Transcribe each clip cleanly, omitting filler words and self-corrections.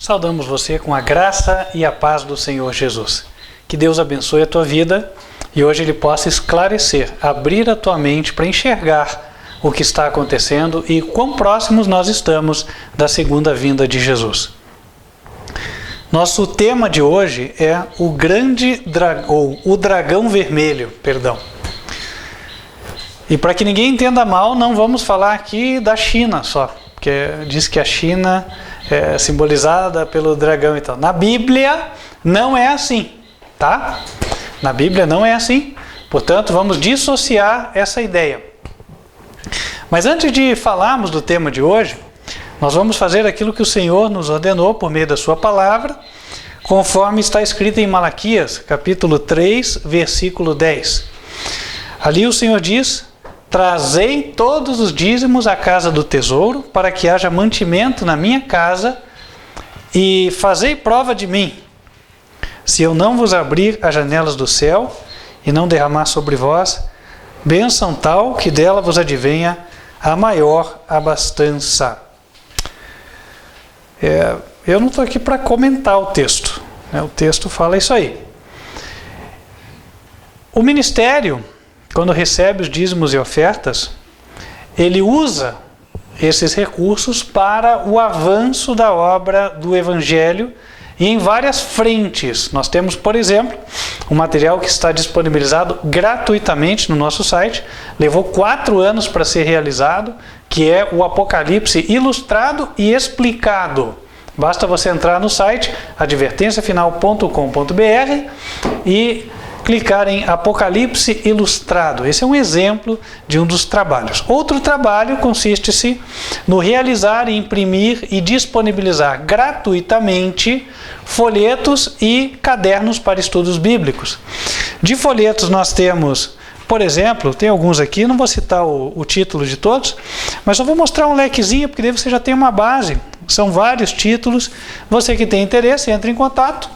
Saudamos você com a graça e a paz do Senhor Jesus. Que Deus abençoe a tua vida e hoje Ele possa esclarecer, abrir a tua mente para enxergar o que está acontecendo e quão próximos nós estamos da segunda vinda de Jesus. Nosso tema de hoje é o dragão vermelho, E para que ninguém entenda mal, não vamos falar aqui da China só, porque diz que a China é simbolizada pelo dragão e tal. Na Bíblia não é assim, tá? Na Bíblia não é assim, portanto vamos dissociar essa ideia. Mas antes de falarmos do tema de hoje, nós vamos fazer aquilo que o Senhor nos ordenou por meio da sua palavra, conforme está escrito em Malaquias, capítulo 3, versículo 10. Ali o Senhor diz: trazei todos os dízimos à casa do tesouro, para que haja mantimento na minha casa, e fazei prova de mim, se eu não vos abrir as janelas do céu, e não derramar sobre vós bênção tal, que dela vos advenha a maior abastança. Eu não estou aqui para comentar o texto, né? O texto fala isso aí. O ministério, quando recebe os dízimos e ofertas, ele usa esses recursos para o avanço da obra do Evangelho e em várias frentes. Nós temos, por exemplo, um material que está disponibilizado gratuitamente no nosso site, levou 4 anos para ser realizado, que é o Apocalipse ilustrado e explicado. Basta você entrar no site advertenciafinal.com.br e clicar em Apocalipse Ilustrado. Esse é um exemplo de um dos trabalhos. Outro trabalho consiste-se no realizar, imprimir e disponibilizar gratuitamente folhetos e cadernos para estudos bíblicos. De folhetos nós temos, por exemplo, tem alguns aqui, não vou citar o título de todos, mas só vou mostrar um lequezinho, porque daí você já tem uma base. São vários títulos. Você que tem interesse, entre em contato.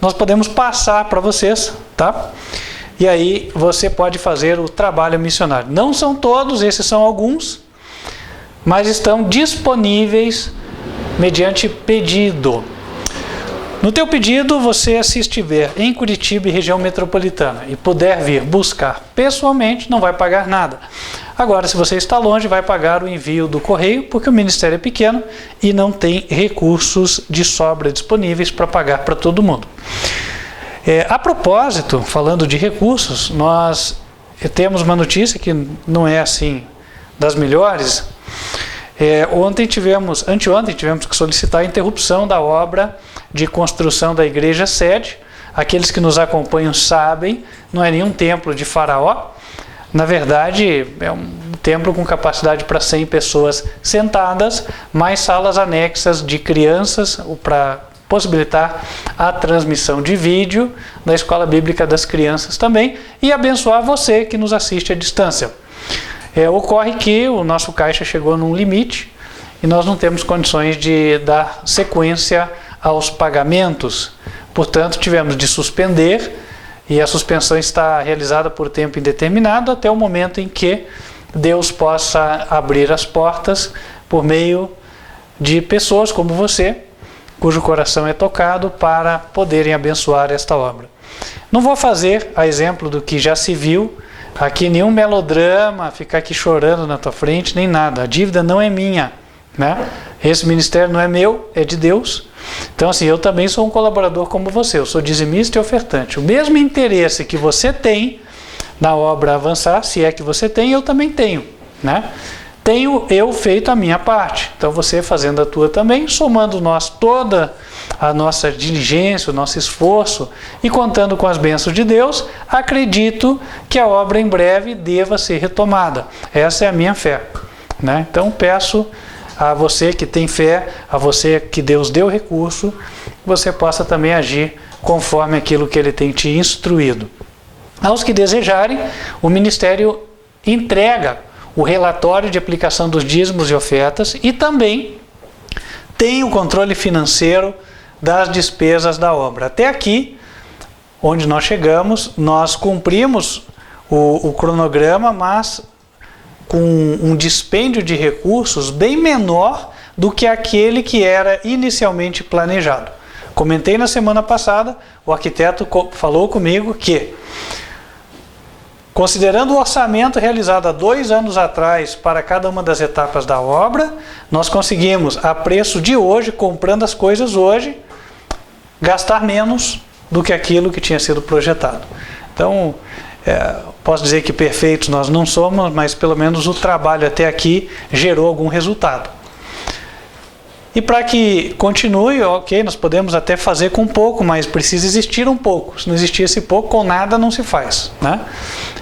Nós podemos passar para vocês, tá? E aí você pode fazer o trabalho missionário. Não são todos, esses são alguns, mas estão disponíveis mediante pedido. No teu pedido, você, se estiver em Curitiba e região metropolitana e puder vir buscar pessoalmente, não vai pagar nada. Agora, se você está longe, vai pagar o envio do correio, porque o ministério é pequeno e não tem recursos de sobra disponíveis para pagar para todo mundo. A propósito, falando de recursos, nós temos uma notícia que não é assim das melhores. Anteontem tivemos que solicitar a interrupção da obra de construção da igreja sede. Aqueles que nos acompanham sabem, não é nenhum templo de Faraó. Na verdade, é um templo com capacidade para 100 pessoas sentadas, mais salas anexas de crianças para possibilitar a transmissão de vídeo da Escola Bíblica das Crianças também e abençoar você que nos assiste à distância. Ocorre que o nosso caixa chegou num limite e nós não temos condições de dar sequência aos pagamentos. Portanto, tivemos de suspender, e a suspensão está realizada por tempo indeterminado até o momento em que Deus possa abrir as portas por meio de pessoas como você, cujo coração é tocado, para poderem abençoar esta obra. Não vou fazer, a exemplo do que já se viu, aqui nenhum melodrama, ficar aqui chorando na tua frente, nem nada. A dívida não é minha, né? Esse ministério não é meu, é de Deus. Então, assim, eu também sou um colaborador como você, eu sou dizimista e ofertante. O mesmo interesse que você tem na obra avançar, se é que você tem, eu também tenho, né? Tenho eu feito a minha parte, então você fazendo a tua também, somando nós toda a nossa diligência, o nosso esforço e contando com as bênçãos de Deus, acredito que a obra em breve deva ser retomada. Essa é a minha fé, né? Então peço a você que tem fé, a você que Deus deu recurso, você possa também agir conforme aquilo que Ele tem te instruído. Aos que desejarem, o Ministério entrega o relatório de aplicação dos dízimos e ofertas e também tem o controle financeiro das despesas da obra. Até aqui, onde nós chegamos, nós cumprimos o cronograma, mas com um dispêndio de recursos bem menor do que aquele que era inicialmente planejado. Comentei na semana passada, o arquiteto falou comigo que, considerando o orçamento realizado há 2 anos atrás para cada uma das etapas da obra, nós conseguimos, a preço de hoje, comprando as coisas hoje, gastar menos do que aquilo que tinha sido projetado. Então, posso dizer que perfeitos nós não somos, mas pelo menos o trabalho até aqui gerou algum resultado. E para que continue, ok, nós podemos até fazer com pouco, mas precisa existir um pouco. Se não existir esse pouco, com nada não se faz, né?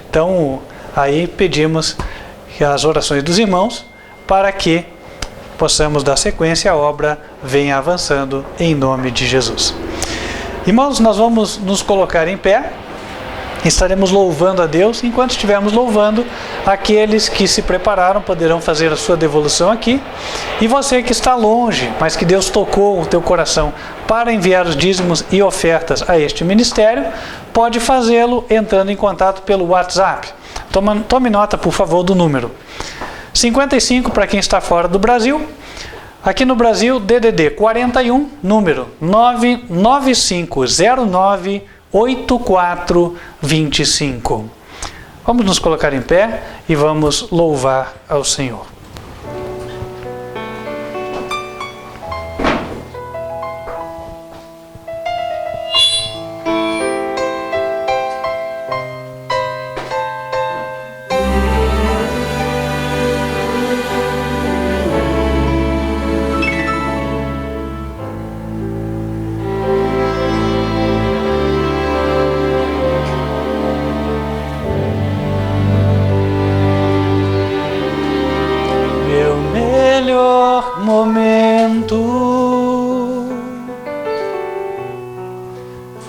Então, aí pedimos as orações dos irmãos para que possamos dar sequência à obra, venha avançando em nome de Jesus. Irmãos, nós vamos nos colocar em pé. Estaremos louvando a Deus. Enquanto estivermos louvando, aqueles que se prepararam poderão fazer a sua devolução aqui. E você que está longe, mas que Deus tocou o teu coração para enviar os dízimos e ofertas a este ministério, pode fazê-lo entrando em contato pelo WhatsApp. Tome nota, por favor, do número 55 para quem está fora do Brasil. Aqui no Brasil, DDD 41, número 995098425. Vamos nos colocar em pé e vamos louvar ao Senhor.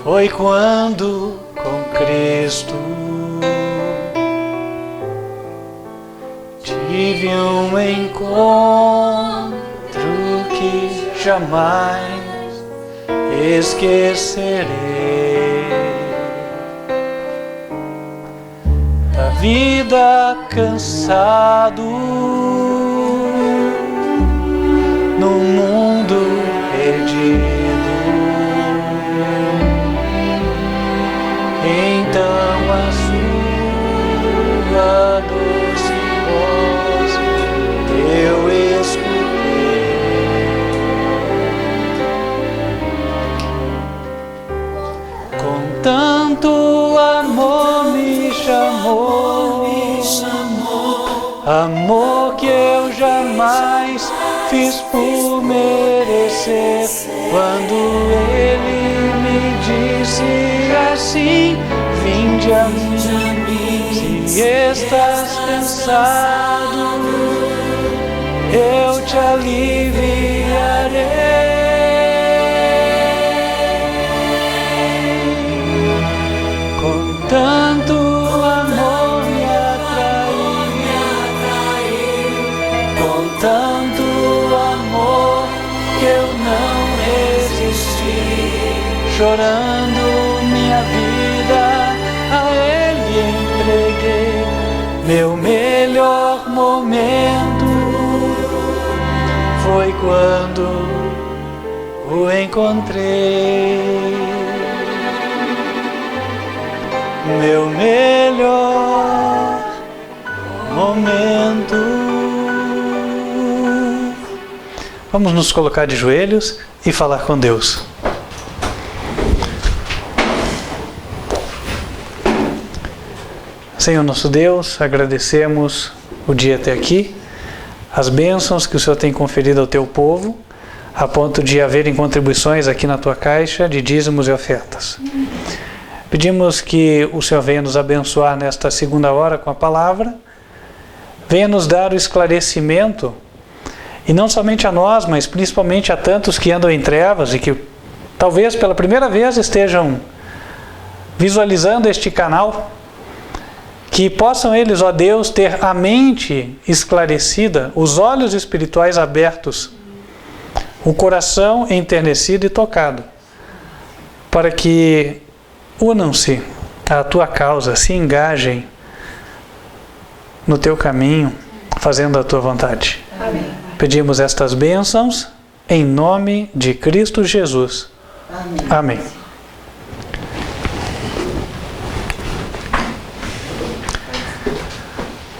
Foi quando com Cristo tive um encontro que jamais esquecerei. Da vida cansado no mundo perdido, então a sua doce voz eu escutei. Com tanto amor me chamou, amor que eu jamais fiz por merecer. Quando Ele me disse assim: vinde a mim, se estás cansado, eu te aliviarei. Com tanto amor me atraiu, com tanto amor que eu não resisti, chorando minha vida a Ele entreguei. Meu melhor momento foi quando o encontrei. Meu melhor momento. Vamos nos colocar de joelhos e falar com Deus. Senhor nosso Deus, agradecemos o dia até aqui, as bênçãos que o Senhor tem conferido ao teu povo, a ponto de haverem contribuições aqui na tua caixa de dízimos e ofertas. Pedimos que o Senhor venha nos abençoar nesta segunda hora com a palavra, venha nos dar o esclarecimento, e não somente a nós, mas principalmente a tantos que andam em trevas e que talvez pela primeira vez estejam visualizando este canal, que possam eles, ó Deus, ter a mente esclarecida, os olhos espirituais abertos, o coração enternecido e tocado, para que unam-se à tua causa, se engajem no teu caminho, fazendo a tua vontade. Amém. Pedimos estas bênçãos em nome de Cristo Jesus. Amém. Amém.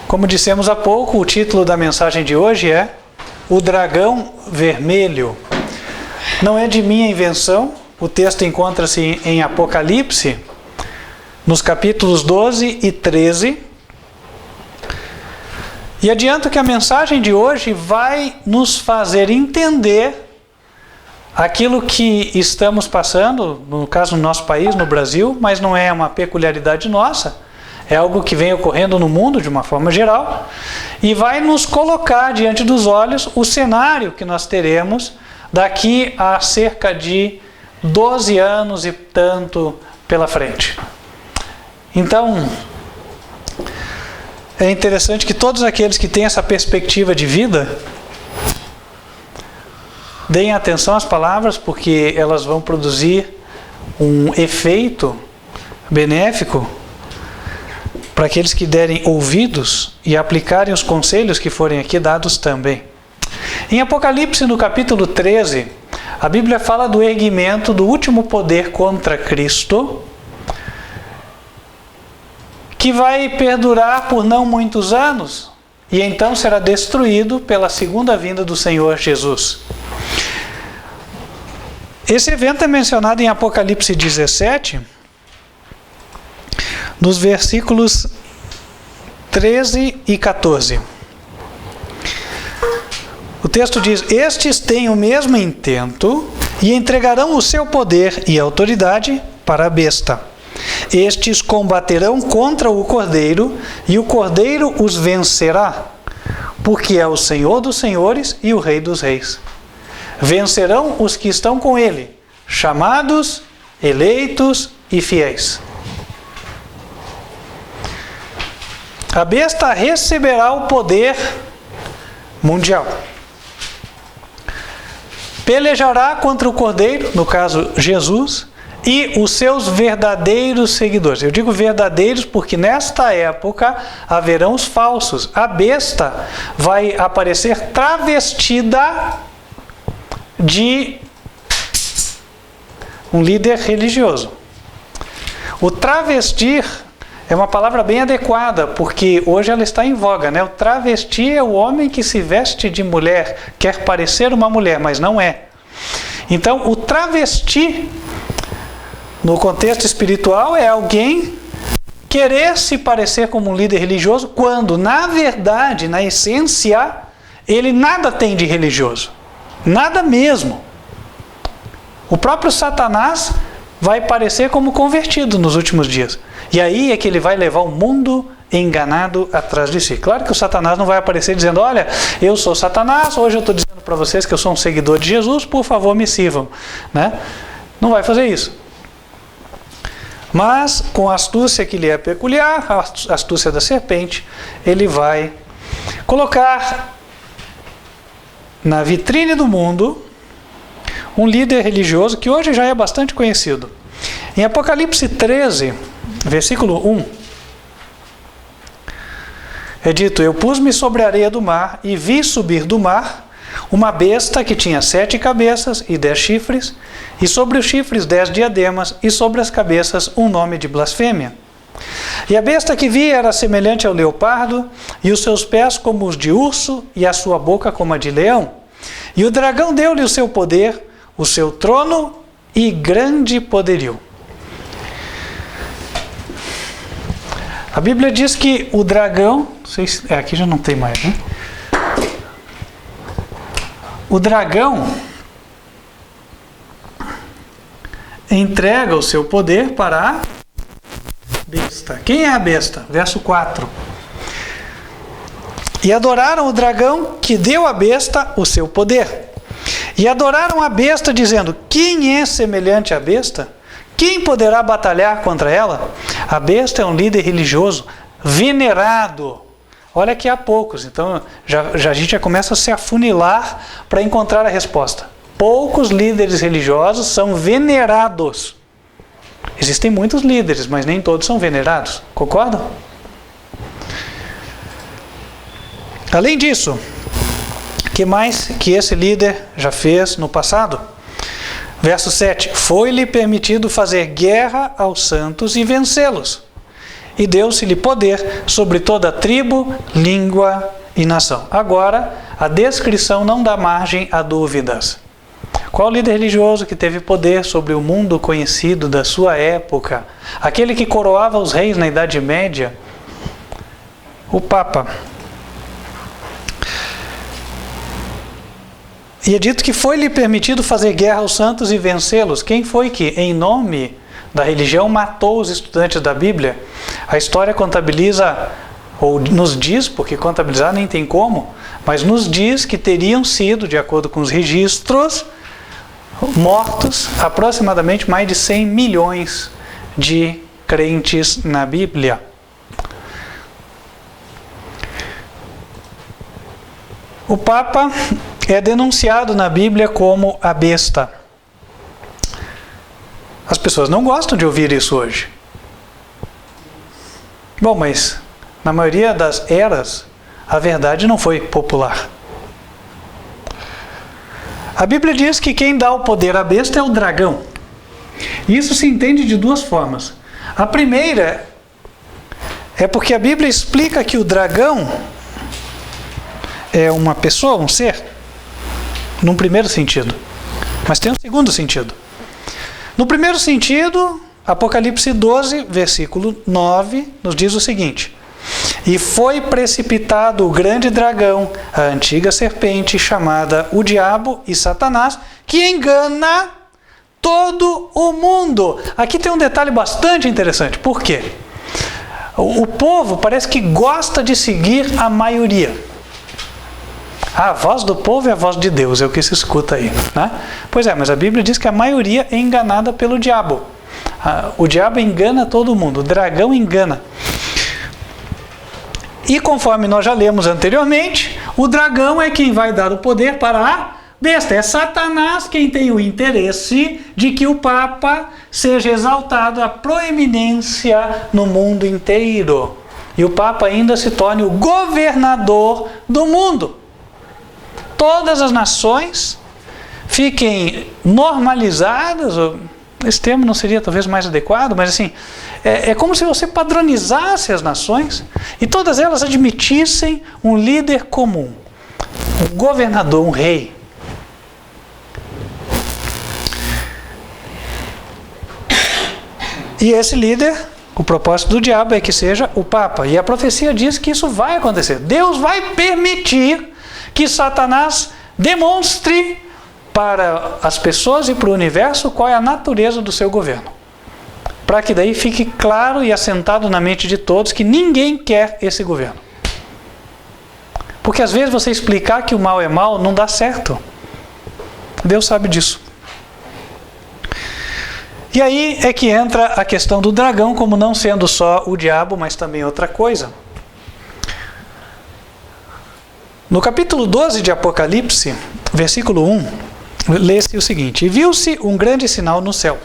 Como dissemos há pouco, o título da mensagem de hoje é O Dragão Vermelho. Não é de minha invenção, o texto encontra-se em Apocalipse, nos capítulos 12 e 13. E adianto que a mensagem de hoje vai nos fazer entender aquilo que estamos passando, no caso no nosso país, no Brasil, mas não é uma peculiaridade nossa, é algo que vem ocorrendo no mundo de uma forma geral, e vai nos colocar diante dos olhos o cenário que nós teremos daqui a cerca de 12 anos e tanto pela frente. Então, é interessante que todos aqueles que têm essa perspectiva de vida deem atenção às palavras, porque elas vão produzir um efeito benéfico para aqueles que derem ouvidos e aplicarem os conselhos que forem aqui dados também. Em Apocalipse, no capítulo 13, a Bíblia fala do erguimento do último poder contra Cristo, que vai perdurar por não muitos anos, e então será destruído pela segunda vinda do Senhor Jesus. Esse evento é mencionado em Apocalipse 17, nos versículos 13 e 14. O texto diz: Estes têm o mesmo intento e entregarão o seu poder e autoridade para a besta. Estes combaterão contra o Cordeiro, e o Cordeiro os vencerá, porque é o Senhor dos senhores e o Rei dos reis. Vencerão os que estão com ele, chamados, eleitos e fiéis. A besta receberá o poder mundial. Pelejará contra o Cordeiro, no caso Jesus, e os seus verdadeiros seguidores. Eu digo verdadeiros porque nesta época haverão os falsos. A besta vai aparecer travestida de um líder religioso. O travestir é uma palavra bem adequada, porque hoje ela está em voga, né? O travesti é o homem que se veste de mulher, quer parecer uma mulher, mas não é. Então, o travesti, no contexto espiritual, é alguém querer se parecer como um líder religioso, quando, na verdade, na essência, ele nada tem de religioso. Nada mesmo. O próprio Satanás vai parecer como convertido nos últimos dias. E aí é que ele vai levar o mundo enganado atrás de si. Claro que o Satanás não vai aparecer dizendo: olha, eu sou Satanás, hoje eu estou dizendo para vocês que eu sou um seguidor de Jesus, por favor me sirvam. Né? Não vai fazer isso. Mas, com a astúcia que lhe é peculiar, a astúcia da serpente, ele vai colocar na vitrine do mundo um líder religioso que hoje já é bastante conhecido. Em Apocalipse 13, versículo 1, é dito: Eu pus-me sobre a areia do mar e vi subir do mar uma besta que tinha 7 cabeças e 10 chifres, e sobre os chifres 10 diademas, e sobre as cabeças um nome de blasfêmia. E a besta que vi era semelhante ao leopardo, e os seus pés como os de urso, e a sua boca como a de leão. E o dragão deu-lhe o seu poder, o seu trono e grande poderio. A Bíblia diz que o dragão... aqui já não tem mais, né? O dragão entrega o seu poder para a besta. Quem é a besta? Verso 4. E adoraram o dragão que deu à besta o seu poder. E adoraram a besta, dizendo: Quem é semelhante à besta? Quem poderá batalhar contra ela? A besta é um líder religioso venerado. Olha que há poucos, então a gente já começa a se afunilar para encontrar a resposta. Poucos líderes religiosos são venerados. Existem muitos líderes, mas nem todos são venerados. Concordam? Além disso, que mais que esse líder já fez no passado? Verso 7. Foi-lhe permitido fazer guerra aos santos e vencê-los. E deu-se-lhe poder sobre toda tribo, língua e nação. Agora, a descrição não dá margem a dúvidas. Qual líder religioso que teve poder sobre o mundo conhecido da sua época? Aquele que coroava os reis na Idade Média? O Papa. E é dito que foi-lhe permitido fazer guerra aos santos e vencê-los. Quem foi que, em nome da religião, matou os estudantes da Bíblia? A história contabiliza, ou nos diz, porque contabilizar nem tem como, mas nos diz que teriam sido, de acordo com os registros, mortos aproximadamente mais de 100 milhões de crentes na Bíblia. O Papa é denunciado na Bíblia como a besta. As pessoas não gostam de ouvir isso hoje. Bom, mas na maioria das eras, a verdade não foi popular. A Bíblia diz que quem dá o poder à besta é o dragão. Isso se entende de duas formas. A primeira é porque a Bíblia explica que o dragão é uma pessoa, um ser, num primeiro sentido. Mas tem um segundo sentido. No primeiro sentido, Apocalipse 12, versículo 9, nos diz o seguinte: e foi precipitado o grande dragão, a antiga serpente, chamada o Diabo e Satanás, que engana todo o mundo. Aqui tem um detalhe bastante interessante. Por quê? O povo parece que gosta de seguir a maioria. A voz do povo é a voz de Deus, é o que se escuta aí, né? Pois é, mas a Bíblia diz que a maioria é enganada pelo diabo. O diabo engana todo mundo, o dragão engana. E conforme nós já lemos anteriormente, o dragão é quem vai dar o poder para a besta. É Satanás quem tem o interesse de que o Papa seja exaltado à proeminência no mundo inteiro. E o Papa ainda se torne o governador do mundo. Todas as nações fiquem normalizadas, esse termo não seria talvez mais adequado, mas assim, é como se você padronizasse as nações e todas elas admitissem um líder comum, um governador, um rei. E esse líder, o propósito do diabo é que seja o Papa. E a profecia diz que isso vai acontecer. Deus vai permitir que Satanás demonstre para as pessoas e para o universo qual é a natureza do seu governo. Para que daí fique claro e assentado na mente de todos que ninguém quer esse governo. Porque às vezes você explicar que o mal é mal não dá certo. Deus sabe disso. E aí é que entra a questão do dragão como não sendo só o diabo, mas também outra coisa. No capítulo 12 de Apocalipse, versículo 1, lê-se o seguinte: e viu-se um grande sinal no céu,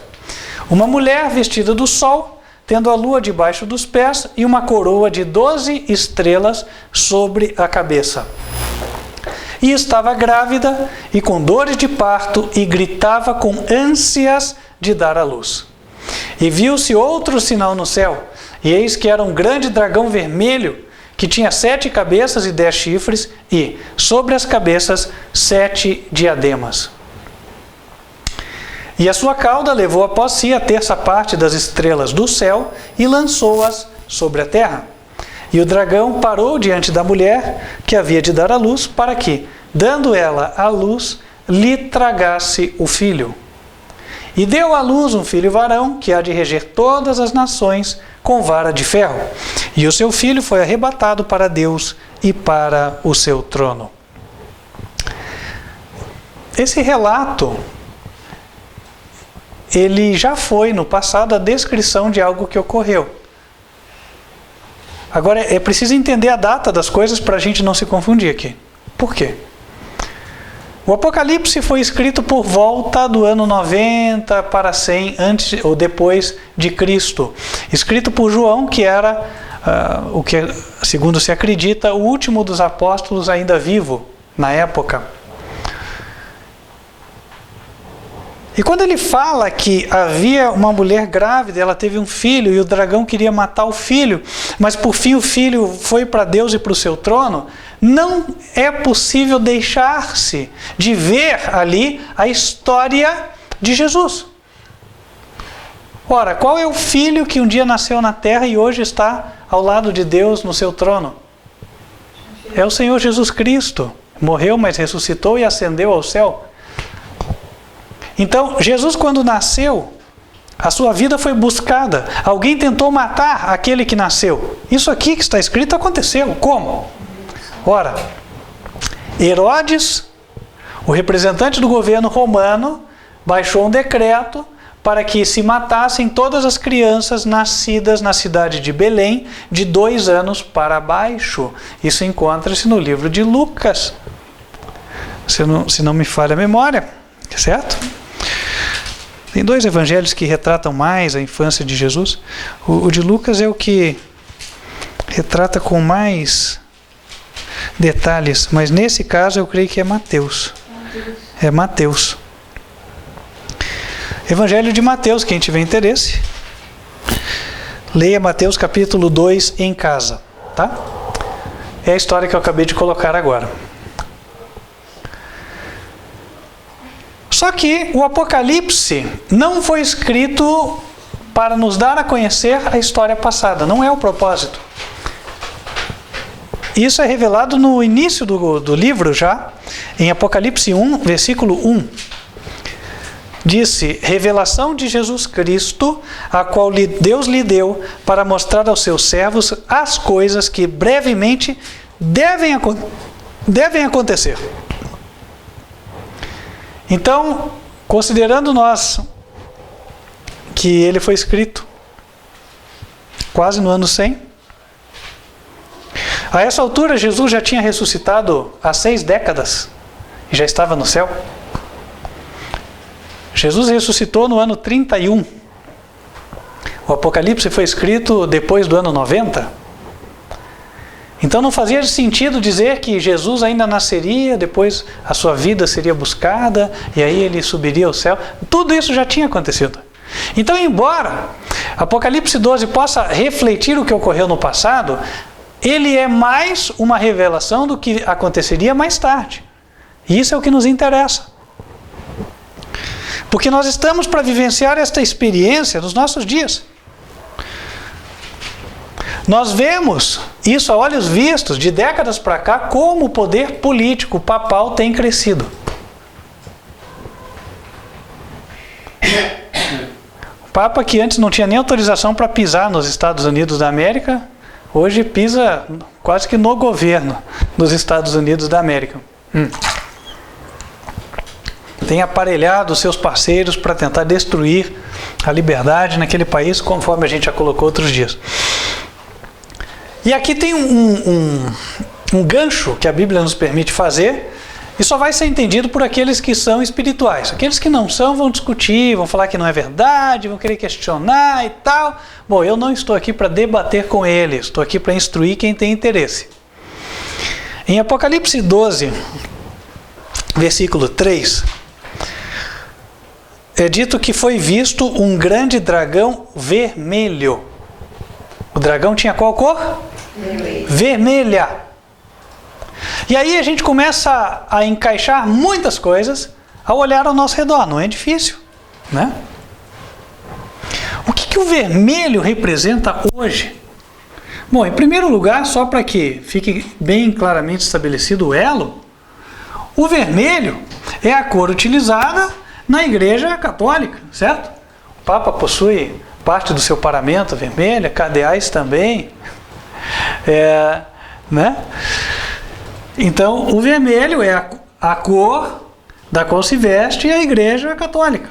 uma mulher vestida do sol, tendo a lua debaixo dos pés e uma coroa de 12 estrelas sobre a cabeça. E estava grávida e com dores de parto e gritava com ânsias de dar à luz. E viu-se outro sinal no céu, e eis que era um grande dragão vermelho, que tinha 7 cabeças e 10 chifres, e sobre as cabeças 7 diademas. E a sua cauda levou após si a terça parte das estrelas do céu e lançou-as sobre a terra. E o dragão parou diante da mulher que havia de dar à luz, para que, dando ela à luz, lhe tragasse o filho. E deu à luz um filho varão, que há de reger todas as nações com vara de ferro. E o seu filho foi arrebatado para Deus e para o seu trono. Esse relato, ele já foi no passado a descrição de algo que ocorreu. Agora é preciso entender a data das coisas para a gente não se confundir aqui. Por quê? O Apocalipse foi escrito por volta do ano 90 para 100 antes ou depois de Cristo. Escrito por João, que era o que, segundo se acredita, o último dos apóstolos ainda vivo na época. E quando ele fala que havia uma mulher grávida, ela teve um filho e o dragão queria matar o filho, mas por fim o filho foi para Deus e para o seu trono, não é possível deixar-se de ver ali a história de Jesus. Ora, qual é o filho que um dia nasceu na terra e hoje está ao lado de Deus no seu trono? É o Senhor Jesus Cristo. Morreu, mas ressuscitou e ascendeu ao céu. Então, Jesus, quando nasceu, a sua vida foi buscada. Alguém tentou matar aquele que nasceu. Isso aqui que está escrito aconteceu. Como? Ora, Herodes, o representante do governo romano, baixou um decreto para que se matassem todas as crianças nascidas na cidade de Belém, de 2 anos para baixo. Isso encontra-se no livro de Lucas, se não me falha a memória, certo? Tem 2 evangelhos que retratam mais a infância de Jesus. O de Lucas é o que retrata com mais detalhes, mas nesse caso eu creio que é Mateus. É Mateus. Evangelho de Mateus, quem tiver interesse, leia Mateus capítulo 2 em casa, tá? É a história que eu acabei de colocar agora. Só que o Apocalipse não foi escrito para nos dar a conhecer a história passada, não é o propósito. Isso é revelado no início do livro já, em Apocalipse 1, versículo 1. Disse, revelação de Jesus Cristo, a qual Deus lhe deu para mostrar aos seus servos as coisas que brevemente devem acontecer. Então, considerando nós que ele foi escrito quase no ano 100, a essa altura Jesus já tinha ressuscitado há 6 décadas e já estava no céu. Jesus ressuscitou no ano 31. O Apocalipse foi escrito depois do ano 90. Então não fazia sentido dizer que Jesus ainda nasceria, depois a sua vida seria buscada, e aí ele subiria ao céu. Tudo isso já tinha acontecido. Então, embora Apocalipse 12 possa refletir o que ocorreu no passado, ele é mais uma revelação do que aconteceria mais tarde. E isso é o que nos interessa. Porque nós estamos para vivenciar esta experiência nos nossos dias. Nós vemos isso a olhos vistos, de décadas para cá, como o poder político papal tem crescido. O Papa, que antes não tinha nem autorização para pisar nos Estados Unidos da América, hoje pisa quase que no governo dos Estados Unidos da América. Tem aparelhado os seus parceiros para tentar destruir a liberdade naquele país, conforme a gente já colocou outros dias. E aqui tem um gancho que a Bíblia nos permite fazer, e só vai ser entendido por aqueles que são espirituais. Aqueles que não são vão discutir, vão falar que não é verdade, vão querer questionar e tal. Bom, eu não estou aqui para debater com eles, estou aqui para instruir quem tem interesse. Em Apocalipse 12, versículo 3, é dito que foi visto um grande dragão vermelho. O dragão tinha qual cor? Vermelha. E aí a gente começa a encaixar muitas coisas ao olhar ao nosso redor. Não é difícil, né? O que o vermelho representa hoje? Bom, em primeiro lugar, só para que fique bem claramente estabelecido o elo, o vermelho é a cor utilizada na Igreja Católica, certo? O Papa possui parte do seu paramento vermelha, cardeais também, né? Então, o vermelho é a cor da qual se veste a Igreja Católica.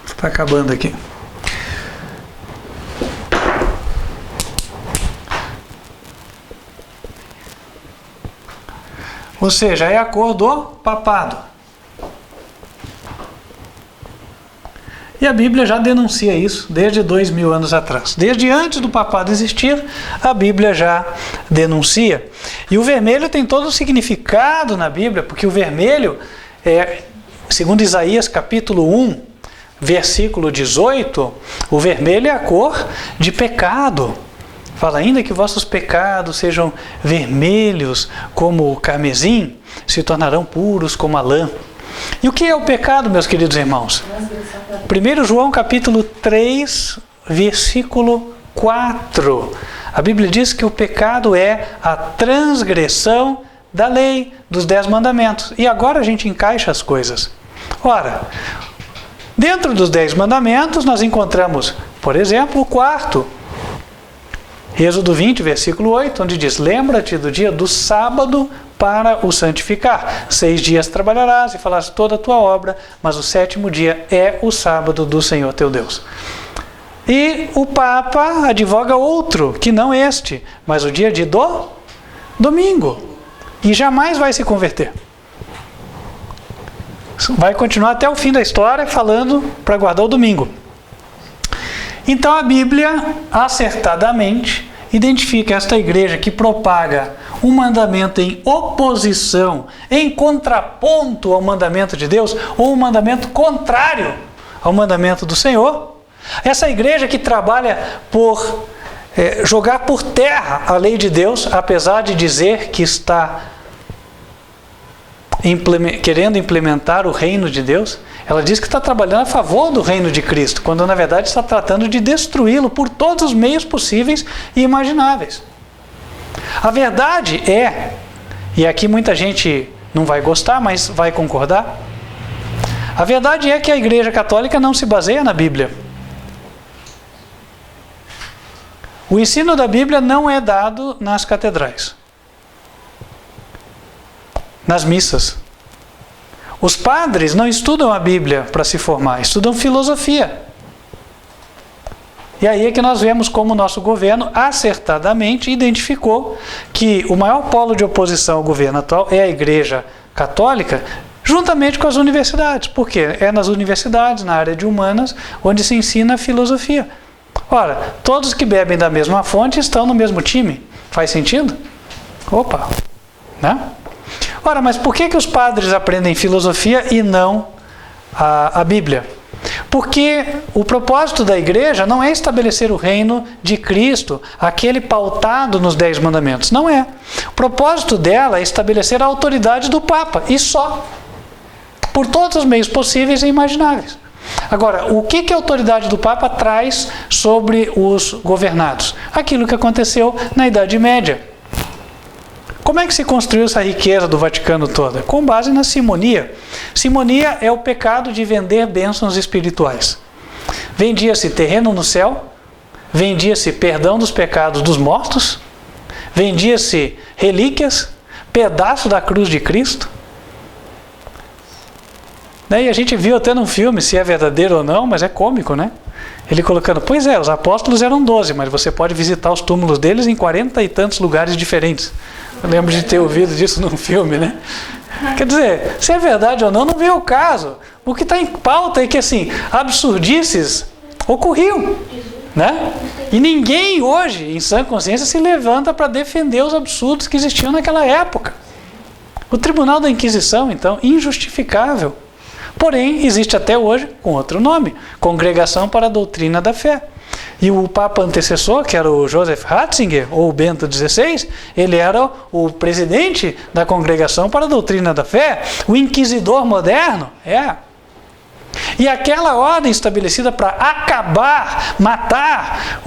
Está acabando aqui. Ou seja, é a cor do papado. E a Bíblia já denuncia isso desde 2000 anos atrás. Desde antes do papado existir, a Bíblia já denuncia. E o vermelho tem todo o significado na Bíblia, porque o vermelho, segundo Isaías capítulo 1, versículo 18, o vermelho é a cor de pecado. Fala, ainda que vossos pecados sejam vermelhos como o carmesim, se tornarão puros como a lã. E o que é o pecado, meus queridos irmãos? 1 João capítulo 3, versículo 4. A Bíblia diz que o pecado é a transgressão da lei, dos 10 mandamentos. E agora a gente encaixa as coisas. Ora, dentro dos 10 mandamentos nós encontramos, por exemplo, o quarto. Êxodo 20, versículo 8, onde diz, lembra-te do dia do sábado para o santificar. 6 dias trabalharás e farás toda a tua obra, mas o 7º dia é o sábado do Senhor teu Deus. E o Papa advoga outro, que não este, mas o dia de domingo. E jamais vai se converter. Vai continuar até o fim da história falando para guardar o domingo. Então a Bíblia, acertadamente, identifica esta igreja que propaga um mandamento em oposição, em contraponto ao mandamento de Deus, ou um mandamento contrário ao mandamento do Senhor. Essa igreja que trabalha por jogar por terra a lei de Deus, apesar de dizer que está querendo implementar o reino de Deus, ela diz que está trabalhando a favor do reino de Cristo, quando na verdade está tratando de destruí-lo por todos os meios possíveis e imagináveis. A verdade é, e aqui muita gente não vai gostar, mas vai concordar, a verdade é que a Igreja Católica não se baseia na Bíblia. O ensino da Bíblia não é dado nas catedrais, nas missas. Os padres não estudam a Bíblia para se formar, estudam filosofia. E aí é que nós vemos como o nosso governo acertadamente identificou que o maior polo de oposição ao governo atual é a Igreja Católica, juntamente com as universidades. Por quê? É nas universidades, na área de humanas, onde se ensina a filosofia. Ora, todos que bebem da mesma fonte estão no mesmo time. Faz sentido? Opa! Né? Ora, mas por que os padres aprendem filosofia e não a Bíblia? Porque o propósito da igreja não é estabelecer o reino de Cristo, aquele pautado nos 10 mandamentos. Não é. O propósito dela é estabelecer a autoridade do Papa, e só. Por todos os meios possíveis e imagináveis. Agora, o que a autoridade do Papa traz sobre os governados? Aquilo que aconteceu na Idade Média. Como é que se construiu essa riqueza do Vaticano toda? Com base na simonia. Simonia é o pecado de vender bênçãos espirituais. Vendia-se terreno no céu, vendia-se perdão dos pecados dos mortos, vendia-se relíquias, pedaço da cruz de Cristo. E a gente viu até num filme se é verdadeiro ou não, mas é cômico, né? Ele colocando, pois é, os apóstolos eram 12, mas você pode visitar os túmulos deles em 40 e tantos lugares diferentes. Eu lembro de ter ouvido disso num filme, né? Quer dizer, se é verdade ou não, não vem ao caso. O que está em pauta é que, assim, absurdices ocorriam, né? E ninguém hoje, em sã consciência, se levanta para defender os absurdos que existiam naquela época. O Tribunal da Inquisição, então, injustificável. Porém, existe até hoje com outro nome, Congregação para a Doutrina da Fé. E o Papa antecessor, que era o Joseph Ratzinger, ou Bento XVI, ele era o presidente da Congregação para a Doutrina da Fé, o inquisidor moderno. E aquela ordem estabelecida para acabar, matar,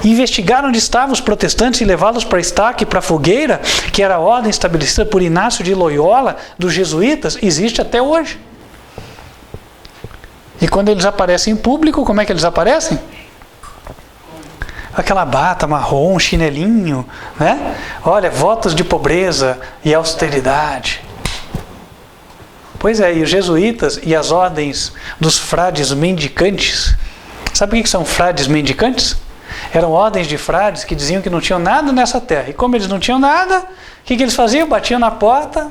investigar onde estavam os protestantes e levá-los para a estaca e para a fogueira, que era a ordem estabelecida por Inácio de Loyola, dos jesuítas, existe até hoje. E quando eles aparecem em público, como é que eles aparecem? Aquela bata marrom, chinelinho, né? Olha, votos de pobreza e austeridade. Pois é, e os jesuítas e as ordens dos frades mendicantes. Sabe o que são frades mendicantes? Eram ordens de frades que diziam que não tinham nada nessa terra. E como eles não tinham nada, o que eles faziam? Batiam na porta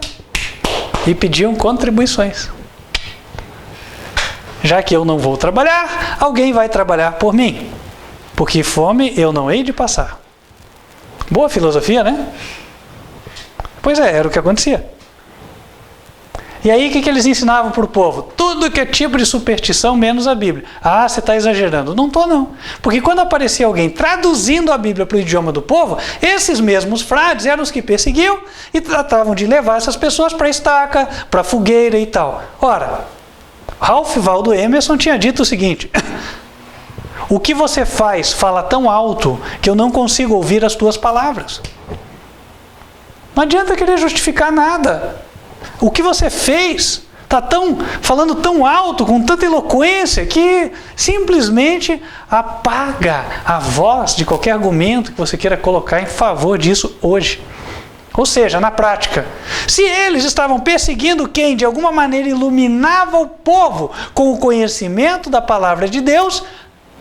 e pediam contribuições. já que eu não vou trabalhar, alguém vai trabalhar por mim, porque fome eu não hei de passar. Boa filosofia, né? Pois é, era o que acontecia. E aí, o que eles ensinavam para o povo? Tudo que é tipo de superstição, menos a Bíblia. Ah, você está exagerando. Não estou, não. Porque quando aparecia alguém traduzindo a Bíblia para o idioma do povo, esses mesmos frades eram os que perseguiam e tratavam de levar essas pessoas para a estaca, para a fogueira e tal. Ora, Ralph Waldo Emerson tinha dito o seguinte: o que você fala tão alto que eu não consigo ouvir as tuas palavras. Não adianta querer justificar nada. O que você fez está falando tão alto, com tanta eloquência, que simplesmente apaga a voz de qualquer argumento que você queira colocar em favor disso hoje. Ou seja, na prática, se eles estavam perseguindo quem de alguma maneira iluminava o povo com o conhecimento da palavra de Deus,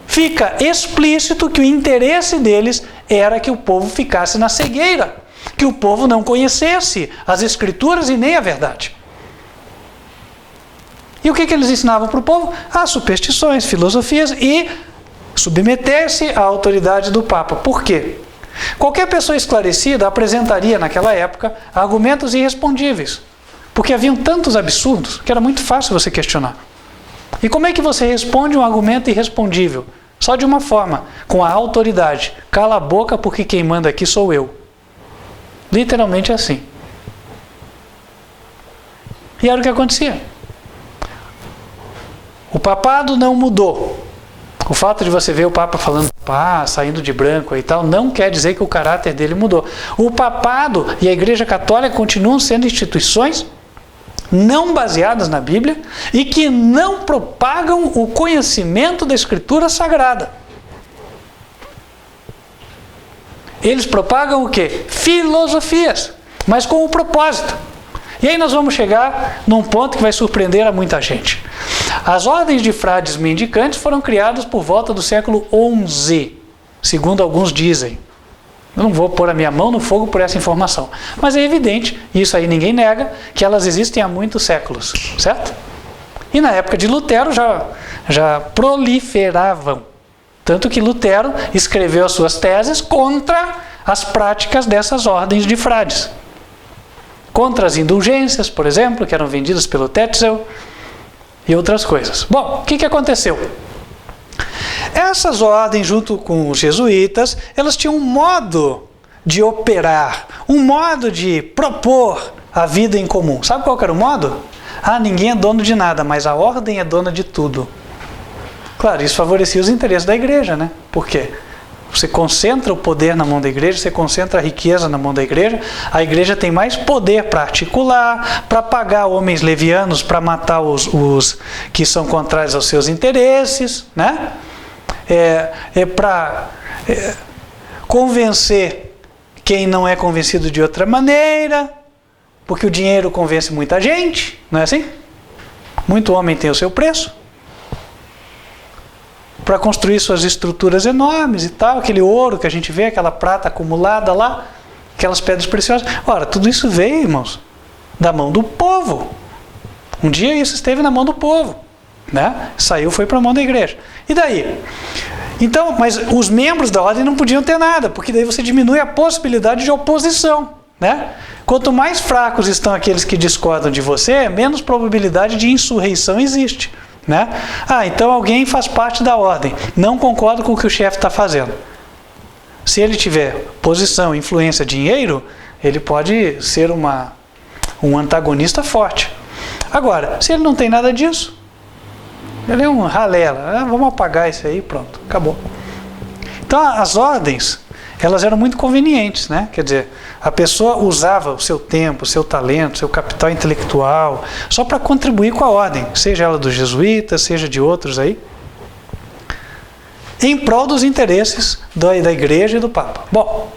fica explícito que o interesse deles era que o povo ficasse na cegueira, que o povo não conhecesse as Escrituras e nem a verdade. E o que eles ensinavam para o povo? As superstições, filosofias e submeter-se à autoridade do Papa. Por quê? Qualquer pessoa esclarecida apresentaria, naquela época, argumentos irrespondíveis, porque haviam tantos absurdos que era muito fácil você questionar. E como é que você responde um argumento irrespondível? Só de uma forma, com a autoridade. Cala a boca porque quem manda aqui sou eu. Literalmente assim. E era o que acontecia. O papado não mudou. O fato de você ver o Papa falando saindo de branco e tal, não quer dizer que o caráter dele mudou. O papado e a Igreja Católica continuam sendo instituições não baseadas na Bíblia e que não propagam o conhecimento da Escritura Sagrada. Eles propagam o quê? Filosofias, mas com um propósito. E aí nós vamos chegar num ponto que vai surpreender a muita gente. As ordens de frades mendicantes foram criadas por volta do século XI, segundo alguns dizem. Eu não vou pôr a minha mão no fogo por essa informação. Mas é evidente, isso aí ninguém nega, que elas existem há muitos séculos, certo? E na época de Lutero já proliferavam. Tanto que Lutero escreveu as suas teses contra as práticas dessas ordens de frades. Contra as indulgências, por exemplo, que eram vendidas pelo Tetzel e outras coisas. Bom, o que aconteceu? Essas ordens, junto com os jesuítas, elas tinham um modo de operar, um modo de propor a vida em comum. Sabe qual que era o modo? Ninguém é dono de nada, mas a ordem é dona de tudo. Claro, isso favorecia os interesses da igreja, né? Por quê? Você concentra o poder na mão da igreja, você concentra a riqueza na mão da igreja, a igreja tem mais poder para articular, para pagar homens levianos, para matar os que são contrários aos seus interesses, né? Para convencer quem não é convencido de outra maneira, porque o dinheiro convence muita gente, não é assim? Muito homem tem o seu preço. Para construir suas estruturas enormes e tal, aquele ouro que a gente vê, aquela prata acumulada lá, aquelas pedras preciosas. Ora, tudo isso veio, irmãos, da mão do povo. Um dia isso esteve na mão do povo, né? Saiu, foi para a mão da igreja. E daí? Então, mas os membros da ordem não podiam ter nada, porque daí você diminui a possibilidade de oposição, né? Quanto mais fracos estão aqueles que discordam de você, menos probabilidade de insurreição existe. Né? Então alguém faz parte da ordem, não concorda com o que o chefe está fazendo. Se ele tiver posição, influência, dinheiro, ele pode ser um antagonista forte. Agora, se ele não tem nada disso, ele é um ralela, vamos apagar isso aí, pronto, acabou. Então as ordens, elas eram muito convenientes, né? Quer dizer, a pessoa usava o seu tempo, o seu talento, o seu capital intelectual, só para contribuir com a ordem, seja ela dos jesuítas, seja de outros aí, em prol dos interesses da igreja e do Papa. Bom,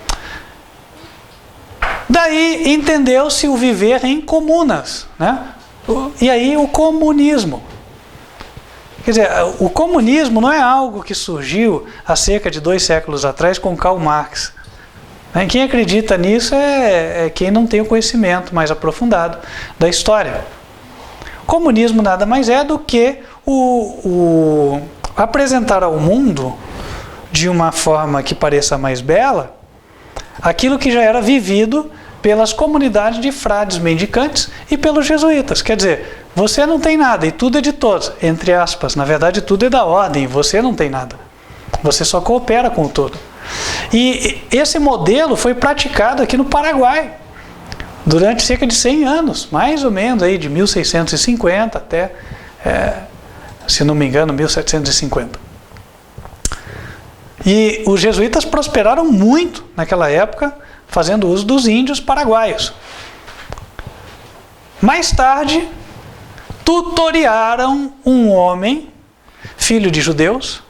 daí entendeu-se o viver em comunas, né? E aí o comunismo. Quer dizer, o comunismo não é algo que surgiu há cerca de 2 séculos atrás com Karl Marx. Quem acredita nisso é quem não tem o conhecimento mais aprofundado da história. Comunismo nada mais é do que o apresentar ao mundo, de uma forma que pareça mais bela, aquilo que já era vivido pelas comunidades de frades mendicantes e pelos jesuítas. Quer dizer, você não tem nada e tudo é de todos, entre aspas. Na verdade, tudo é da ordem, você não tem nada. Você só coopera com o todo. E esse modelo foi praticado aqui no Paraguai durante cerca de 100 anos, mais ou menos, aí, de 1650 até, se não me engano, 1750. E os jesuítas prosperaram muito naquela época, fazendo uso dos índios paraguaios. Mais tarde, tutoriaram um homem, filho de judeus,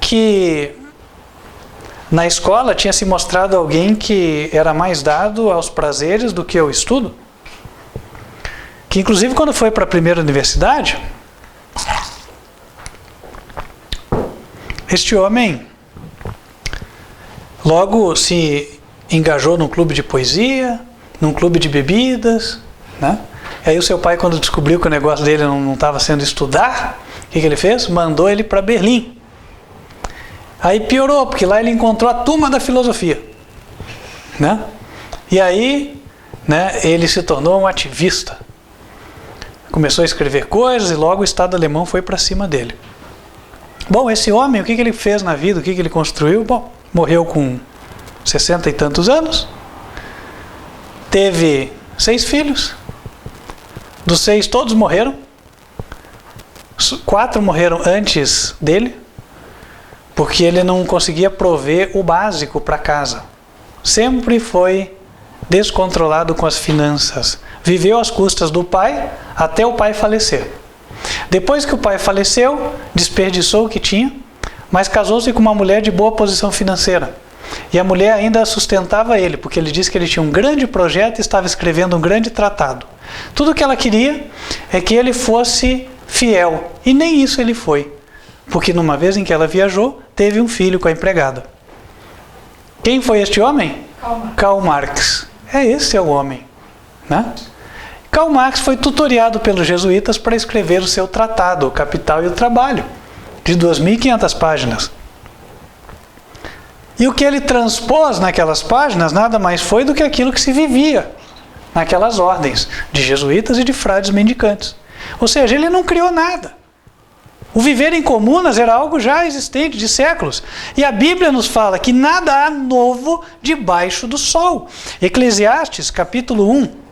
que na escola tinha se mostrado alguém que era mais dado aos prazeres do que ao estudo. Que inclusive quando foi para a primeira universidade, este homem logo se engajou num clube de poesia, num clube de bebidas, né? E aí o seu pai, quando descobriu que o negócio dele não estava sendo estudar, o que ele fez? Mandou ele para Berlim. Aí piorou, porque lá ele encontrou a turma da filosofia, né? E aí, né, ele se tornou um ativista. Começou a escrever coisas e logo o Estado alemão foi para cima dele. Bom, esse homem, o que ele fez na vida, o que ele construiu? Bom, morreu com 60 e tantos anos, teve 6 filhos, dos 6 todos morreram, 4 morreram antes dele, porque ele não conseguia prover o básico para casa. Sempre foi descontrolado com as finanças. Viveu às custas do pai até o pai falecer. Depois que o pai faleceu, desperdiçou o que tinha, mas casou-se com uma mulher de boa posição financeira. E a mulher ainda sustentava ele, porque ele disse que ele tinha um grande projeto e estava escrevendo um grande tratado. Tudo o que ela queria é que ele fosse fiel. E nem isso ele foi. Porque numa vez em que ela viajou, teve um filho com a empregada. Quem foi este homem? Karl Marx. Esse é o homem, né? Karl Marx foi tutoriado pelos jesuítas para escrever o seu tratado, O Capital e o Trabalho, de 2.500 páginas. E o que ele transpôs naquelas páginas nada mais foi do que aquilo que se vivia naquelas ordens de jesuítas e de frades mendicantes. Ou seja, ele não criou nada. O viver em comunas era algo já existente de séculos. E a Bíblia nos fala que nada há novo debaixo do sol. Eclesiastes, capítulo 1.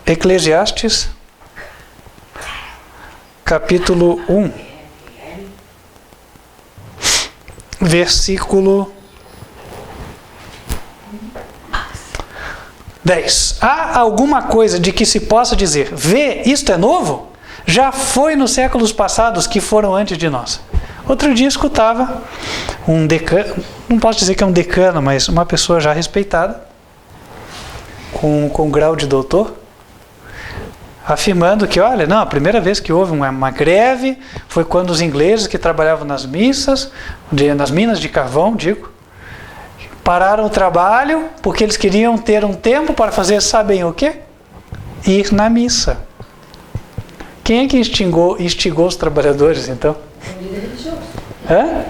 Eclesiastes, capítulo 1, versículo 10. Há alguma coisa de que se possa dizer, vê, isto é novo? Já foi nos séculos passados que foram antes de nós. Outro dia escutava um decano, não posso dizer que é um decano, mas uma pessoa já respeitada, com grau de doutor, afirmando que, olha, não, a primeira vez que houve uma greve foi quando os ingleses que trabalhavam nas missas, nas minas de carvão, pararam o trabalho porque eles queriam ter um tempo para fazer, sabem o quê? Ir na missa. Quem é que instigou os trabalhadores, então? O líder religioso. Hã?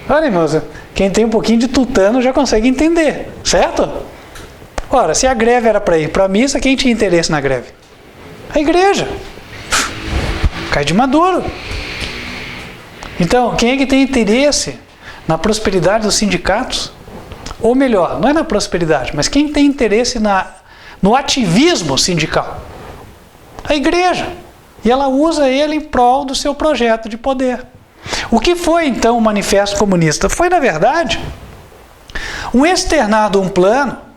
Olha, irmãos, quem tem um pouquinho de tutano já consegue entender, certo? Ora, se a greve era para ir para a missa, quem tinha interesse na greve? A igreja. Cai de maduro. Então, quem é que tem interesse na prosperidade dos sindicatos? Ou melhor, não é na prosperidade, mas quem tem interesse no ativismo sindical? A igreja. E ela usa ele em prol do seu projeto de poder. O que foi, então, o Manifesto Comunista? Foi, na verdade, um externado, um plano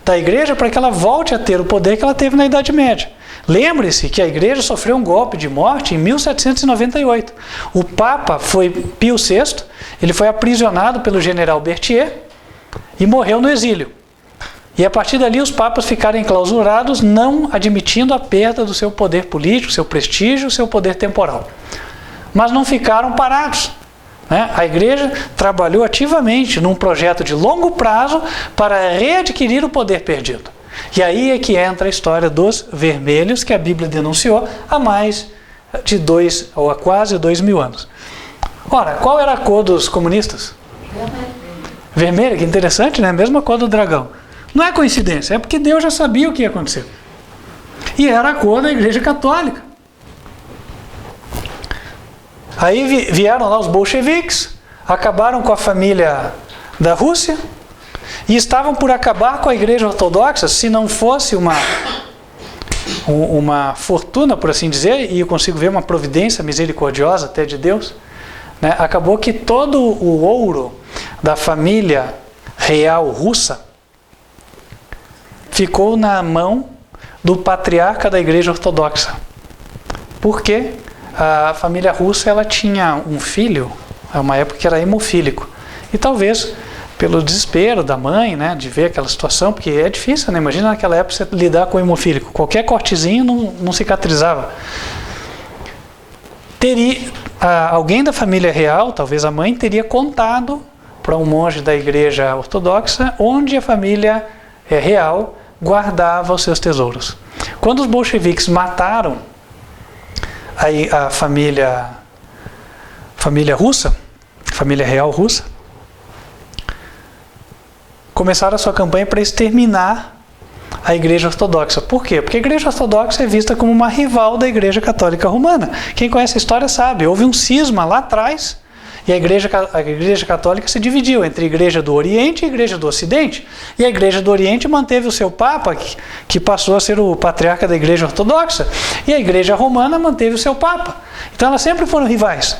da igreja para que ela volte a ter o poder que ela teve na Idade Média. Lembre-se que a igreja sofreu um golpe de morte em 1798. O Papa foi Pio VI, ele foi aprisionado pelo general Berthier e morreu no exílio. E a partir dali os papas ficaram enclausurados, não admitindo a perda do seu poder político, seu prestígio, seu poder temporal. Mas não ficaram parados. né? A igreja trabalhou ativamente num projeto de longo prazo para readquirir o poder perdido. E aí é que entra a história dos vermelhos, que a Bíblia denunciou há mais de 2 ou há quase 2000 anos. Ora, qual era a cor dos comunistas? Vermelha, que interessante, né? A mesma cor do dragão. Não é coincidência, é porque Deus já sabia o que ia acontecer. E era a cor da Igreja Católica. Aí vieram lá os bolcheviques, acabaram com a família da Rússia e estavam por acabar com a Igreja Ortodoxa, se não fosse uma fortuna, por assim dizer, e eu consigo ver uma providência misericordiosa até de Deus, né? Acabou que todo o ouro da família real russa ficou na mão do patriarca da Igreja Ortodoxa. Por quê? A família russa ela tinha um filho, a uma época que era hemofílico. E talvez pelo desespero da mãe, né, de ver aquela situação, porque é difícil, né? Imagina naquela época você lidar com o hemofílico. Qualquer cortezinho não cicatrizava. Alguém da família real, talvez a mãe, teria contado para um monge da Igreja Ortodoxa onde a família real guardava os seus tesouros. Quando os bolcheviques mataram a família russa, família real russa, começaram a sua campanha para exterminar a Igreja Ortodoxa. Por quê? Porque a Igreja Ortodoxa é vista como uma rival da Igreja Católica Romana. Quem conhece a história sabe, houve um cisma lá atrás e a Igreja Católica se dividiu entre a Igreja do Oriente e a Igreja do Ocidente. E a Igreja do Oriente manteve o seu Papa, que passou a ser o patriarca da Igreja Ortodoxa, e a Igreja Romana manteve o seu Papa. Então elas sempre foram rivais.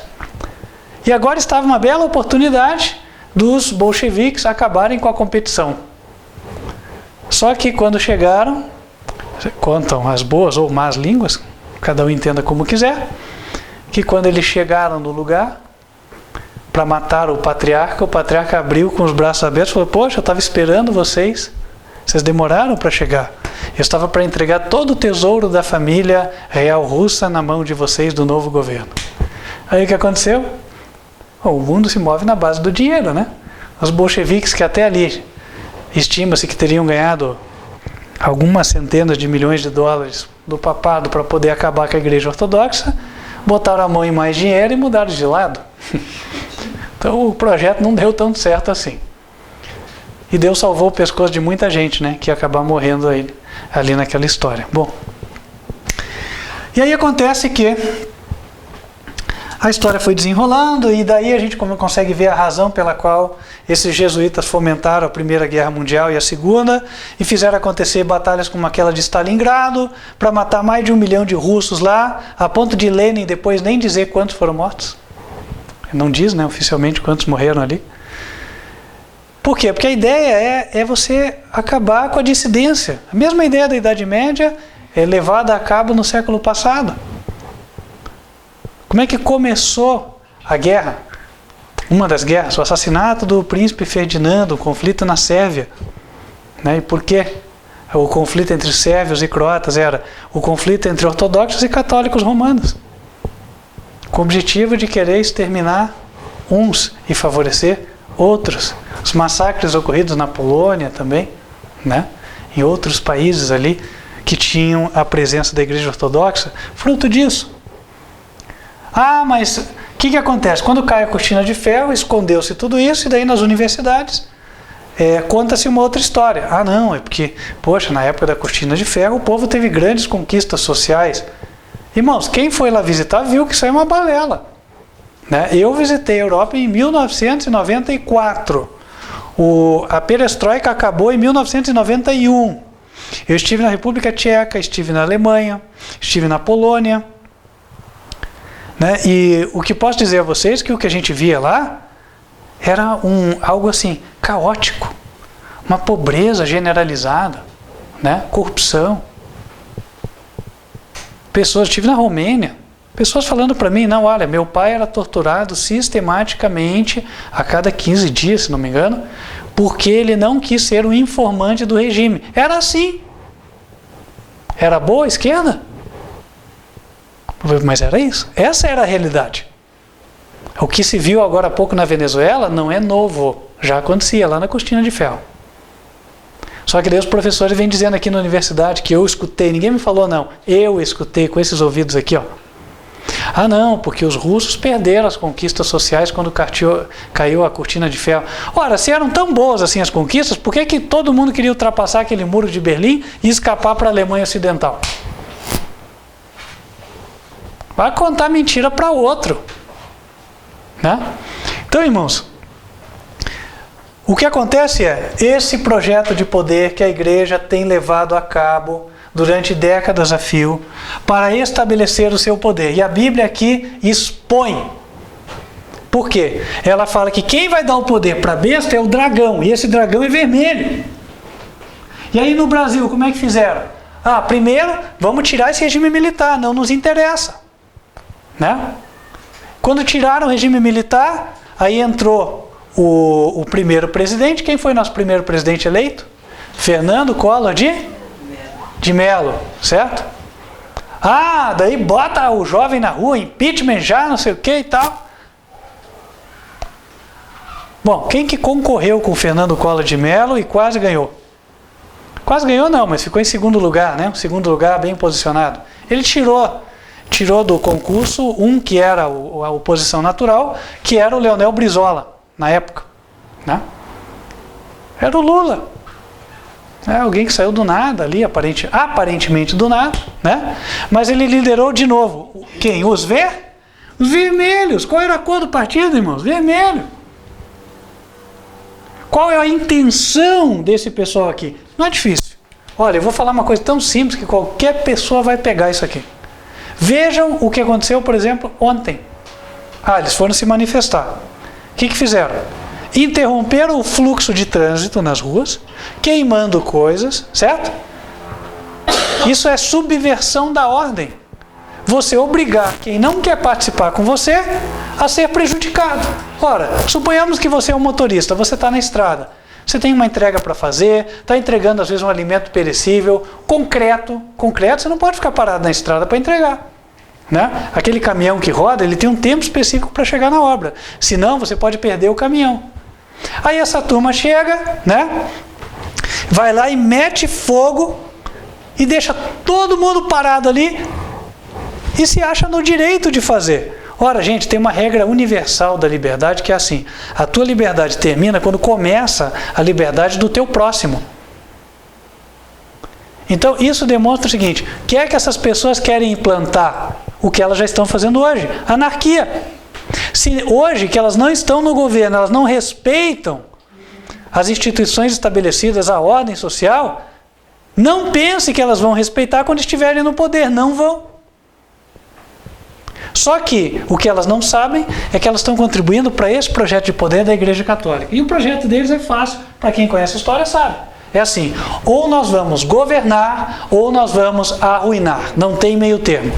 E agora estava uma bela oportunidade dos bolcheviques acabarem com a competição. Só que quando chegaram, contam as boas ou más línguas, cada um entenda como quiser, que quando eles chegaram no lugar para matar o patriarca abriu com os braços abertos e falou: poxa, eu estava esperando vocês demoraram para chegar. Eu estava para entregar todo o tesouro da família real russa na mão de vocês do novo governo. Aí o que aconteceu? O mundo se move na base do dinheiro, né? Os bolcheviques, que até ali estima-se que teriam ganhado algumas centenas de milhões de dólares do papado para poder acabar com a Igreja Ortodoxa, botaram a mão em mais dinheiro e mudaram de lado. Então o projeto não deu tanto certo assim. E Deus salvou o pescoço de muita gente, né? Que ia acabar morrendo ali naquela história. Bom, e aí acontece que a história foi desenrolando e daí a gente consegue ver a razão pela qual esses jesuítas fomentaram a Primeira Guerra Mundial e a Segunda e fizeram acontecer batalhas como aquela de Stalingrado para matar mais de 1 milhão de russos lá, a ponto de Lenin depois nem dizer quantos foram mortos. Não diz, né, oficialmente quantos morreram ali. Por quê? Porque a ideia é você acabar com a dissidência. A mesma ideia da Idade Média é levada a cabo no século passado. Como é que começou a guerra? Uma das guerras, o assassinato do príncipe Ferdinando, o conflito na Sérvia. Né? E por quê? O conflito entre sérvios e croatas era o conflito entre ortodoxos e católicos romanos, com o objetivo de querer exterminar uns e favorecer outros. Os massacres ocorridos na Polônia também, né? Em outros países ali que tinham a presença da Igreja Ortodoxa, fruto disso. Ah, mas o que acontece? Quando cai a cortina de ferro, escondeu-se tudo isso, e daí nas universidades conta-se uma outra história. Ah, não, é porque, poxa, na época da cortina de ferro o povo teve grandes conquistas sociais. Irmãos, quem foi lá visitar viu que isso é uma balela. Né? Eu visitei a Europa em 1994. A perestroika acabou em 1991. Eu estive na República Tcheca, estive na Alemanha, estive na Polônia. Né? E o que posso dizer a vocês é que o que a gente via lá era algo assim, caótico. Uma pobreza generalizada, né? Corrupção. Pessoas, estive na Romênia, pessoas falando para mim, não, olha, meu pai era torturado sistematicamente a cada 15 dias, se não me engano, porque ele não quis ser um informante do regime. Era assim. Era boa a esquerda? Mas era isso. Essa era a realidade. O que se viu agora há pouco na Venezuela não é novo, já acontecia lá na Cortina de Ferro. Só que daí os professores vêm dizendo aqui na universidade que eu escutei, ninguém me falou não, eu escutei com esses ouvidos aqui, ó. Ah não, porque os russos perderam as conquistas sociais quando caiu a Cortina de Ferro. Ora, se eram tão boas assim as conquistas, por que todo mundo queria ultrapassar aquele muro de Berlim e escapar para a Alemanha Ocidental? Vai contar mentira para outro. Né? Então, irmãos, o que acontece é, esse projeto de poder que a igreja tem levado a cabo durante décadas a fio, para estabelecer o seu poder. E a Bíblia aqui expõe. Por quê? Ela fala que quem vai dar o poder para a besta é o dragão, e esse dragão é vermelho. E aí no Brasil, como é que fizeram? Ah, primeiro, vamos tirar esse regime militar, não nos interessa. Né? Quando tiraram o regime militar, aí entrou o primeiro presidente. Quem foi nosso primeiro presidente eleito? Fernando Collor de Mello, certo? Ah, daí bota o jovem na rua, impeachment já, não sei o que e tal. Bom, quem que concorreu com o Fernando Collor de Mello e quase ganhou? Quase ganhou não, mas ficou em segundo lugar, né? Um segundo lugar bem posicionado. Ele tirou do concurso que era a oposição natural, que era o Leonel Brizola, na época. Né? Era o Lula. É alguém que saiu do nada ali, aparentemente do nada, né? Mas ele liderou de novo. Quem? Os vermelhos. Qual era a cor do partido, irmãos? Vermelho. Qual é a intenção desse pessoal aqui? Não é difícil. Olha, eu vou falar uma coisa tão simples que qualquer pessoa vai pegar isso aqui. Vejam o que aconteceu, por exemplo, ontem. Eles foram se manifestar. O que fizeram? Interromperam o fluxo de trânsito nas ruas, queimando coisas, certo? Isso é subversão da ordem. Você obrigar quem não quer participar com você a ser prejudicado. Ora, suponhamos que você é um motorista, você está na estrada. Você tem uma entrega para fazer, está entregando às vezes um alimento perecível, concreto, você não pode ficar parado na estrada para entregar. Né? Aquele caminhão que roda, ele tem um tempo específico para chegar na obra. Senão, você pode perder o caminhão. Aí essa turma chega, né? Vai lá e mete fogo e deixa todo mundo parado ali e se acha no direito de fazer. Ora, gente, tem uma regra universal da liberdade que é assim: a tua liberdade termina quando começa a liberdade do teu próximo. Então, isso demonstra o seguinte: o que é que essas pessoas querem implantar? O que elas já estão fazendo hoje: anarquia. Se hoje que elas não estão no governo, elas não respeitam as instituições estabelecidas, a ordem social, não pense que elas vão respeitar quando estiverem no poder, não vão. Só que o que elas não sabem é que elas estão contribuindo para esse projeto de poder da Igreja Católica. E o projeto deles é fácil, para quem conhece a história sabe. É assim: ou nós vamos governar, ou nós vamos arruinar. Não tem meio termo.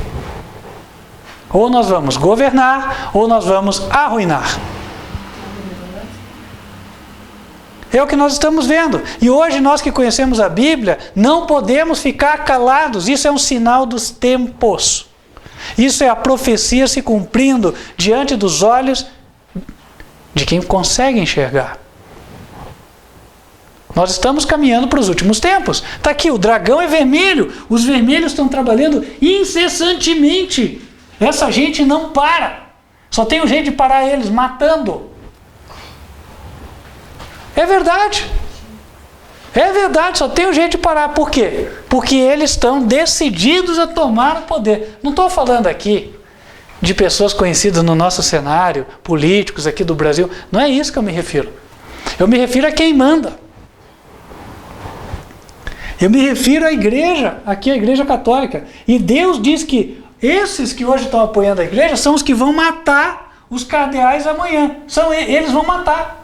Ou nós vamos governar, ou nós vamos arruinar. É o que nós estamos vendo. E hoje nós que conhecemos a Bíblia, não podemos ficar calados. Isso é um sinal dos tempos. Isso é a profecia se cumprindo diante dos olhos de quem consegue enxergar. Nós estamos caminhando para os últimos tempos. Está aqui, o dragão é vermelho. Os vermelhos estão trabalhando incessantemente. Essa gente não para. Só tem um jeito de parar eles, matando. É verdade. É verdade, só tem um jeito de parar. Por quê? Porque eles estão decididos a tomar o poder. Não estou falando aqui de pessoas conhecidas no nosso cenário, políticos aqui do Brasil. Não é isso que eu me refiro. Eu me refiro a quem manda. Eu me refiro à igreja, aqui a Igreja Católica. E Deus diz que esses que hoje estão apoiando a igreja são os que vão matar os cardeais amanhã. Eles vão matar.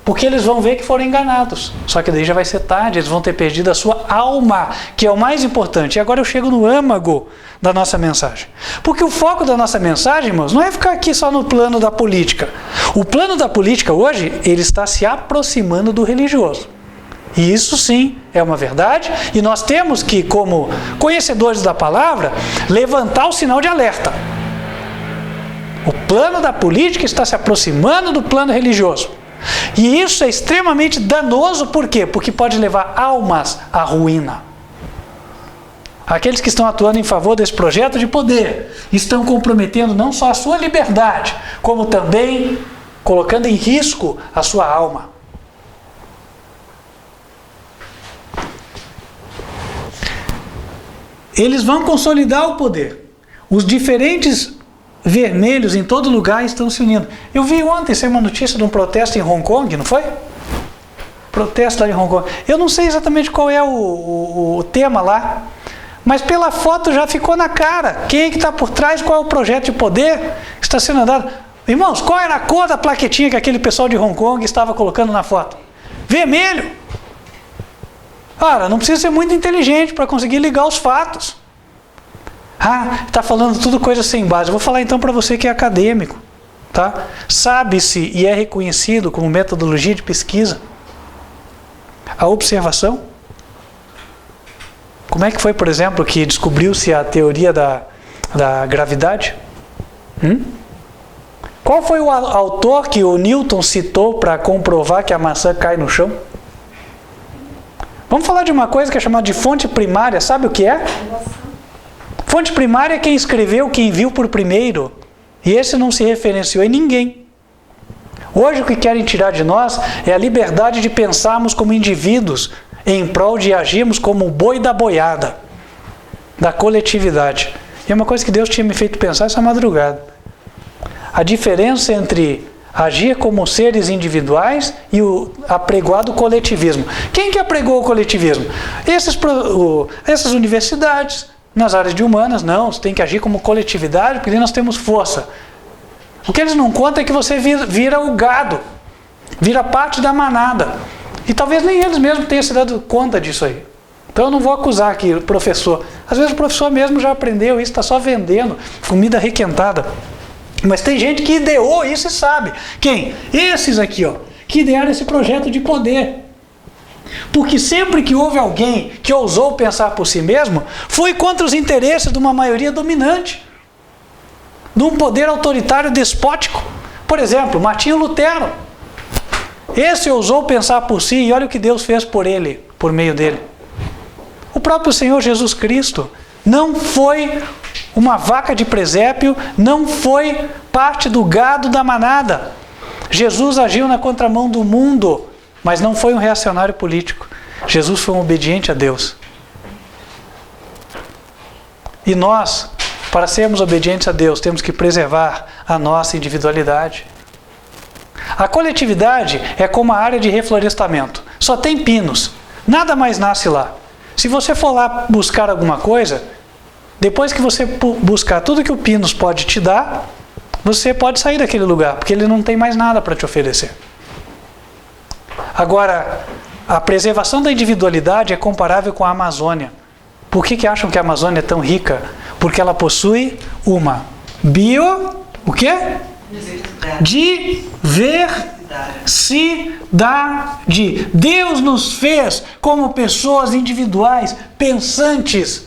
Porque eles vão ver que foram enganados. Só que daí já vai ser tarde, eles vão ter perdido a sua alma, que é o mais importante. E agora eu chego no âmago da nossa mensagem. Porque o foco da nossa mensagem, irmãos, não é ficar aqui só no plano da política. O plano da política hoje, ele está se aproximando do religioso. E isso sim é uma verdade, e nós temos que, como conhecedores da palavra, levantar o sinal de alerta. O plano da política está se aproximando do plano religioso. E isso é extremamente danoso, por quê? Porque pode levar almas à ruína. Aqueles que estão atuando em favor desse projeto de poder estão comprometendo não só a sua liberdade, como também colocando em risco a sua alma. Eles vão consolidar o poder. Os diferentes vermelhos em todo lugar estão se unindo. Eu vi ontem uma notícia de um protesto em Hong Kong, não foi? Protesto lá em Hong Kong. Eu não sei exatamente qual é o tema lá, mas pela foto já ficou na cara. Quem é que está por trás, qual é o projeto de poder que está sendo andado. Irmãos, qual era a cor da plaquetinha que aquele pessoal de Hong Kong estava colocando na foto? Vermelho. Ora, não precisa ser muito inteligente para conseguir ligar os fatos. Ah, está falando tudo coisa sem base. Eu vou falar então para você que é acadêmico. Tá? Sabe-se e é reconhecido como metodologia de pesquisa a observação. Como é que foi, por exemplo, que descobriu-se a teoria da gravidade? Qual foi o autor que o Newton citou para comprovar que a maçã cai no chão? Vamos falar de uma coisa que é chamada de fonte primária. Sabe o que é? Fonte primária é quem escreveu, quem viu por primeiro. E esse não se referenciou em ninguém. Hoje o que querem tirar de nós é a liberdade de pensarmos como indivíduos em prol de agirmos como o boi da boiada, da coletividade. E é uma coisa que Deus tinha me feito pensar essa madrugada. A diferença entre agir como seres individuais e o apregoado coletivismo. Quem que apregou o coletivismo? Essas universidades, nas áreas de humanas, não, você tem que agir como coletividade, porque nós temos força. O que eles não contam é que você vira o gado, vira parte da manada. E talvez nem eles mesmos tenham se dado conta disso aí. Então eu não vou acusar aqui o professor. Às vezes o professor mesmo já aprendeu isso, está só vendendo comida requentada. Mas tem gente que ideou isso e sabe. Quem? Esses aqui, ó, que idearam esse projeto de poder. Porque sempre que houve alguém que ousou pensar por si mesmo, foi contra os interesses de uma maioria dominante, de um poder autoritário despótico. Por exemplo, Martinho Lutero. Esse ousou pensar por si e olha o que Deus fez por ele, por meio dele. O próprio Senhor Jesus Cristo não foi uma vaca de presépio, não foi parte do gado da manada. Jesus agiu na contramão do mundo, mas não foi um reacionário político. Jesus foi um obediente a Deus. E nós, para sermos obedientes a Deus, temos que preservar a nossa individualidade. A coletividade é como a área de reflorestamento. Só tem pinos. Nada mais nasce lá. Se você for lá buscar alguma coisa, depois que você buscar tudo que o pinos pode te dar, você pode sair daquele lugar, porque ele não tem mais nada para te oferecer. Agora, a preservação da individualidade é comparável com a Amazônia. Por que acham que a Amazônia é tão rica? Porque ela possui uma o quê? Diversidade. Deus nos fez como pessoas individuais, pensantes,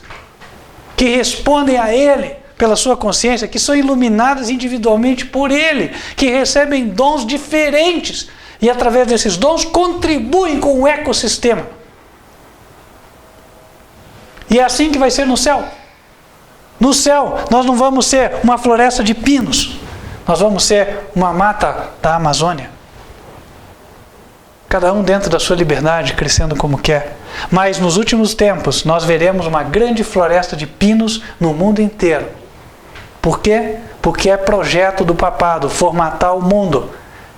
que respondem a Ele pela sua consciência, que são iluminadas individualmente por Ele, que recebem dons diferentes e através desses dons contribuem com o ecossistema. E é assim que vai ser no céu. No céu, nós não vamos ser uma floresta de pinos, nós vamos ser uma mata da Amazônia. Cada um dentro da sua liberdade, crescendo como quer. Mas nos últimos tempos, nós veremos uma grande floresta de pinos no mundo inteiro. Por quê? Porque é projeto do papado formatar o mundo.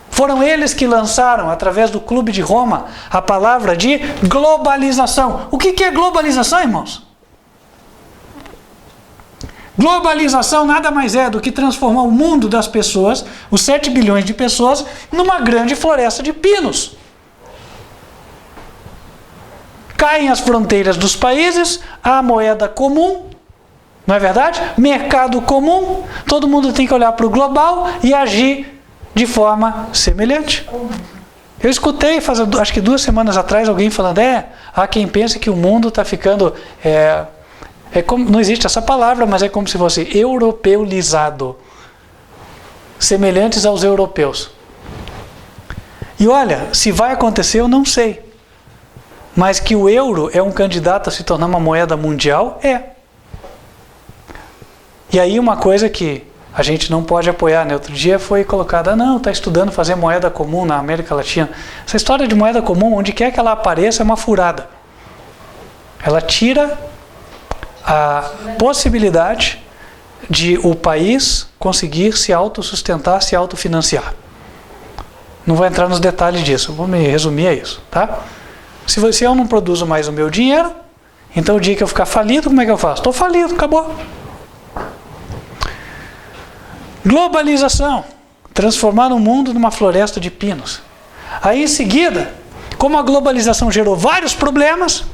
Foram eles que lançaram, através do Clube de Roma, a palavra de globalização. O que é globalização, irmãos? Globalização nada mais é do que transformar o mundo das pessoas, os 7 bilhões de pessoas, numa grande floresta de pinos. Caem as fronteiras dos países, há moeda comum, não é verdade? Mercado comum, todo mundo tem que olhar para o global e agir de forma semelhante. Eu escutei, acho que 2 semanas atrás, alguém falando, há quem pense que o mundo está ficando, não existe essa palavra, mas é como se fosse europeizado. semelhantes aos europeus. E olha, se vai acontecer eu não sei. Mas que o euro é um candidato a se tornar uma moeda mundial, é. E aí uma coisa que a gente não pode apoiar, né? Outro dia foi colocada, não, está estudando fazer moeda comum na América Latina. Essa história de moeda comum, onde quer que ela apareça, é uma furada. Ela tira a possibilidade de o país conseguir se autossustentar, se autofinanciar. Não vou entrar nos detalhes disso, vou me resumir a isso, tá? Se eu não produzo mais o meu dinheiro, então o dia que eu ficar falido, como é que eu faço? Estou falido, acabou. Globalização. Transformar o mundo numa floresta de pinos. Aí em seguida, como a globalização gerou vários problemas,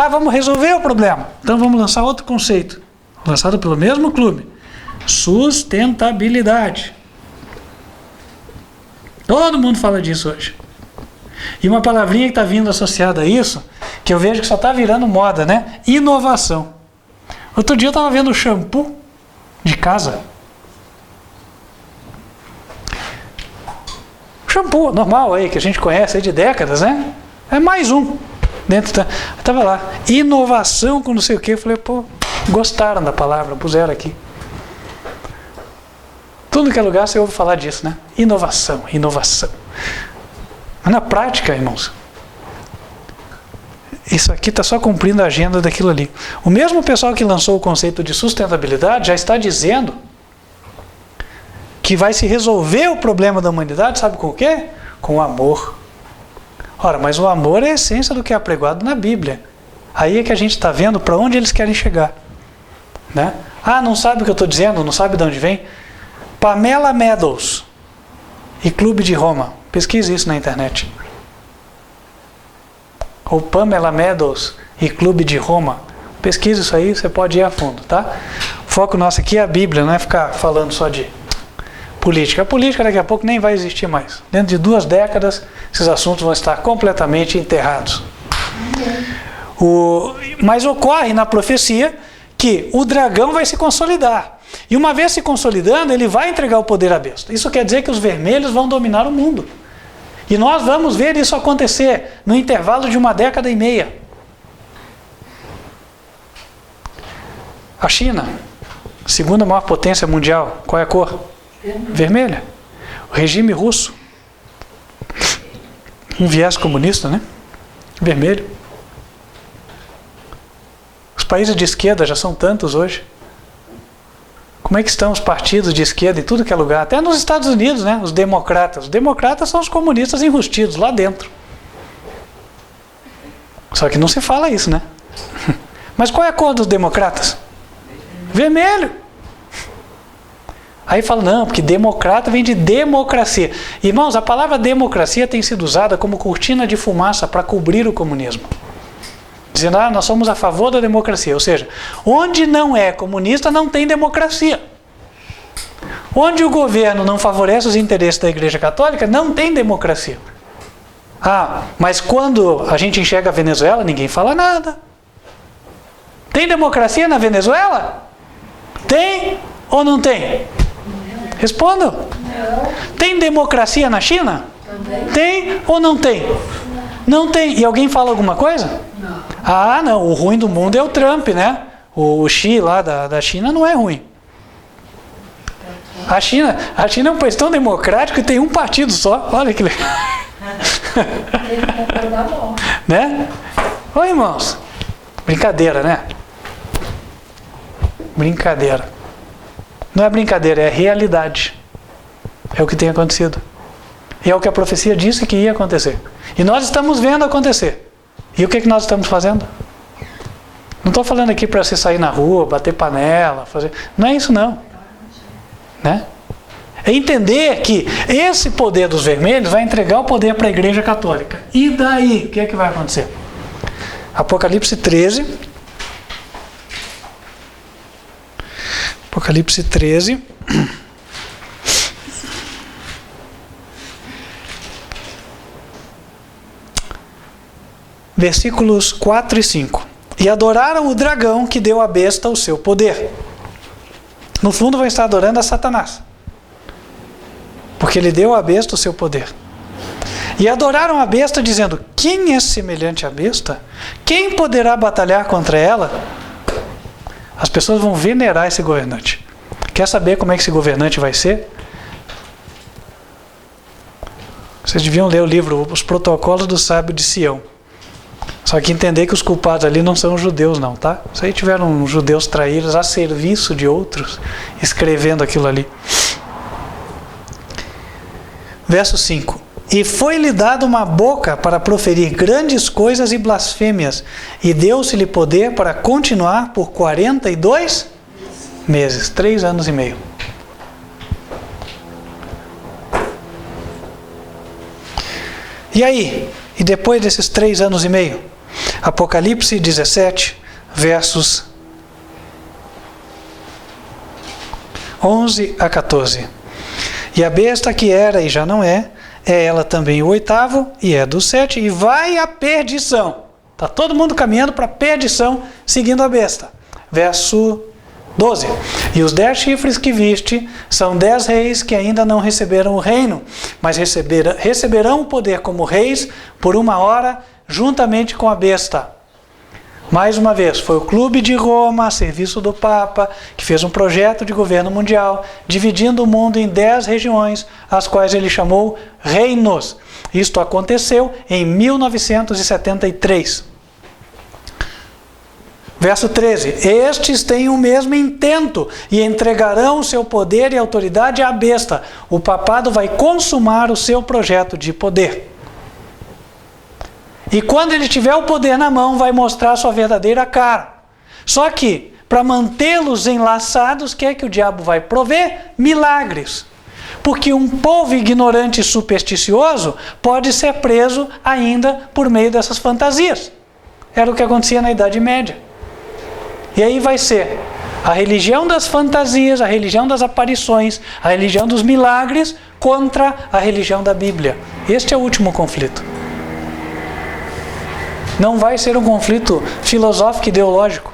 vamos resolver o problema. Então vamos lançar outro conceito, lançado pelo mesmo clube. Sustentabilidade. Todo mundo fala disso hoje. E uma palavrinha que está vindo associada a isso, que eu vejo que só está virando moda, né? Inovação. Outro dia eu estava vendo o shampoo de casa. Shampoo normal aí, que a gente conhece aí de décadas, né? É mais um. Estava lá. Inovação com não sei o quê. Eu falei, pô, gostaram da palavra, puseram aqui. Tudo que é lugar você ouve falar disso, né? Inovação, inovação. Mas na prática, irmãos, isso aqui está só cumprindo a agenda daquilo ali. O mesmo pessoal que lançou o conceito de sustentabilidade já está dizendo que vai se resolver o problema da humanidade, sabe com o quê? Com o amor. Ora, mas o amor é a essência do que é apregoado na Bíblia. Aí é que a gente está vendo para onde eles querem chegar. Né? Não sabe o que eu estou dizendo? Não sabe de onde vem? Pamela Meadows e Clube de Roma. Pesquise isso na internet. Ou Pamela Meadows e Clube de Roma. Pesquise isso aí, você pode ir a fundo, tá? O foco nosso aqui é a Bíblia, não é ficar falando só de política. A política daqui a pouco nem vai existir mais. Dentro de 2 décadas, esses assuntos vão estar completamente enterrados. Mas ocorre na profecia que o dragão vai se consolidar. E uma vez se consolidando, ele vai entregar o poder à besta. Isso quer dizer que os vermelhos vão dominar o mundo. E nós vamos ver isso acontecer no intervalo de 1,5 décadas. A China, segunda maior potência mundial, qual é a cor? Vermelha. O regime russo, um viés comunista, né? Vermelho. Os países de esquerda já são tantos hoje. Como é que estão os partidos de esquerda em tudo que é lugar? Até nos Estados Unidos, né? Os democratas. Os democratas são os comunistas enrustidos lá dentro. Só que não se fala isso, né? Mas qual é a cor dos democratas? Vermelho. Aí fala, não, porque democrata vem de democracia. Irmãos, a palavra democracia tem sido usada como cortina de fumaça para cobrir o comunismo. Dizendo, nós somos a favor da democracia. Ou seja, onde não é comunista, não tem democracia. Onde o governo não favorece os interesses da Igreja Católica, não tem democracia. Mas quando a gente enxerga a Venezuela, ninguém fala nada. Tem democracia na Venezuela? Tem ou não tem? Respondam. Tem democracia na China? Tem ou não tem? Não tem. E alguém fala alguma coisa? Não, o ruim do mundo é o Trump, né? O Xi lá da China não é ruim. A China é um país tão democrático que tem um partido só. Olha que legal. Né? Oi, irmãos. Brincadeira, né? Brincadeira. Não é brincadeira, é realidade. É o que tem acontecido. E é o que a profecia disse que ia acontecer. E nós estamos vendo acontecer. E o que nós estamos fazendo? Não estou falando aqui para você sair na rua, bater panela, fazer... Não é isso não. Né? É entender que esse poder dos vermelhos vai entregar o poder para a Igreja Católica. E daí? O que é que vai acontecer? Apocalipse 13. Apocalipse 13. Versículos 4 e 5. E adoraram o dragão que deu à besta o seu poder. No fundo vão estar adorando a Satanás. porque ele deu à besta o seu poder. E adoraram a besta, dizendo: quem é semelhante à besta? Quem poderá batalhar contra ela? As pessoas vão venerar esse governante. Quer saber como é que esse governante vai ser? Vocês deviam ler o livro Os Protocolos do Sábio de Sião. Só que entender que os culpados ali não são os judeus, não, tá? Isso aí tiveram judeus traídos a serviço de outros, escrevendo aquilo ali. Verso 5. E foi-lhe dada uma boca para proferir grandes coisas e blasfêmias, e deu-se-lhe poder para continuar por 42 meses, 3 anos e meio. E aí? E depois desses 3 anos e meio? Apocalipse 17, versos 11 a 14. E a besta que era e já não é ela também o 8º, e é do 7, e vai à perdição. Está todo mundo caminhando para a perdição, seguindo a besta. Verso 12. E os 10 chifres que viste são 10 reis que ainda não receberam o reino, mas receberão o poder como reis por 1 hora, juntamente com a besta. Mais uma vez, foi o Clube de Roma, a serviço do Papa, que fez um projeto de governo mundial, dividindo o mundo em 10 regiões, as quais ele chamou reinos. Isto aconteceu em 1973. Verso 13. Estes têm o mesmo intento e entregarão o seu poder e autoridade à besta. O papado vai consumar o seu projeto de poder. E quando ele tiver o poder na mão, vai mostrar a sua verdadeira cara. Só que, para mantê-los enlaçados, o que é que o diabo vai prover? Milagres. Porque um povo ignorante e supersticioso pode ser preso ainda por meio dessas fantasias. Era o que acontecia na Idade Média. E aí vai ser a religião das fantasias, a religião das aparições, a religião dos milagres contra a religião da Bíblia. Este é o último conflito. Não vai ser um conflito filosófico e ideológico.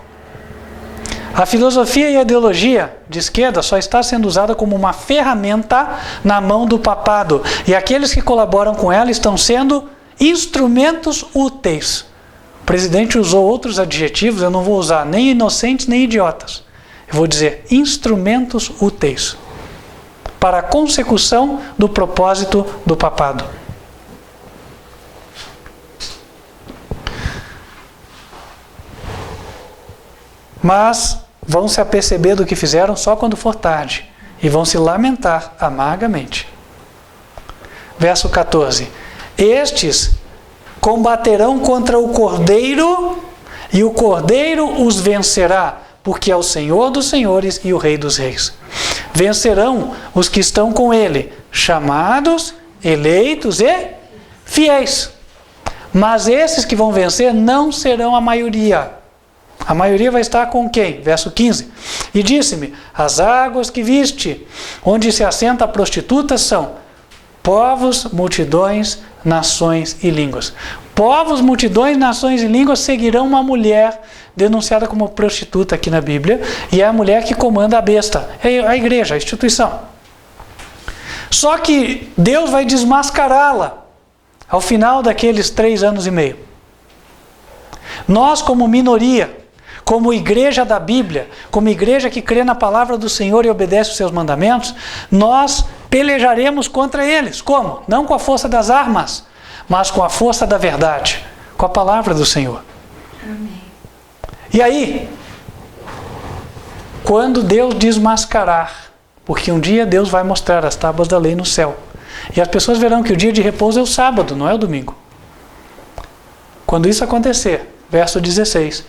A filosofia e a ideologia de esquerda só está sendo usada como uma ferramenta na mão do papado. E aqueles que colaboram com ela estão sendo instrumentos úteis. O presidente usou outros adjetivos, eu não vou usar nem inocentes nem idiotas. Eu vou dizer instrumentos úteis para a consecução do propósito do papado. Mas vão se aperceber do que fizeram só quando for tarde, e vão se lamentar amargamente. Verso 14. Estes combaterão contra o Cordeiro, e o Cordeiro os vencerá, porque é o Senhor dos senhores e o Rei dos reis. Vencerão os que estão com ele, chamados, eleitos e fiéis. Mas esses que vão vencer não serão a maioria. A maioria vai estar com quem? Verso 15. E disse-me: as águas que viste, onde se assenta a prostituta, são povos, multidões, nações e línguas. Povos, multidões, nações e línguas seguirão uma mulher denunciada como prostituta aqui na Bíblia, e é a mulher que comanda a besta, é a igreja, a instituição. Só que Deus vai desmascará-la ao final daqueles 3 anos e meio. Nós, como minoria, como igreja da Bíblia, como igreja que crê na palavra do Senhor e obedece os seus mandamentos, nós pelejaremos contra eles. Como? Não com a força das armas, mas com a força da verdade, com a palavra do Senhor. Amém. E aí, quando Deus desmascarar, porque um dia Deus vai mostrar as tábuas da lei no céu, e as pessoas verão que o dia de repouso é o sábado, não é o domingo. Quando isso acontecer, verso 16,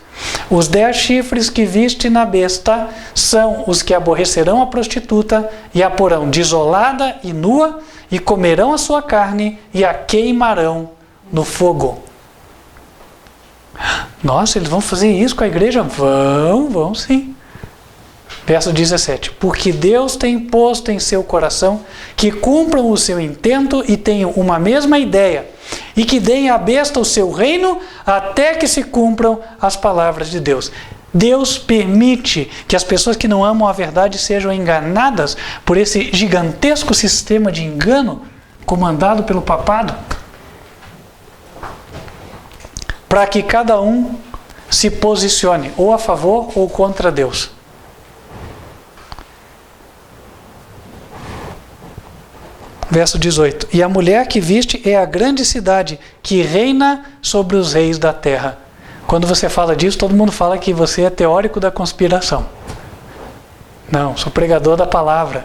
os 10 chifres que viste na besta são os que aborrecerão a prostituta e a porão desolada e nua, e comerão a sua carne e a queimarão no fogo. Nossa, eles vão fazer isso com a igreja? Vão sim. Verso 17, porque Deus tem posto em seu coração que cumpram o seu intento e tenham uma mesma ideia, e que deem à besta o seu reino até que se cumpram as palavras de Deus. Deus permite que as pessoas que não amam a verdade sejam enganadas por esse gigantesco sistema de engano comandado pelo papado, para que cada um se posicione ou a favor ou contra Deus. Verso 18. E a mulher que viste é a grande cidade que reina sobre os reis da terra. Quando você fala disso, todo mundo fala que você é teórico da conspiração. Não, sou pregador da palavra.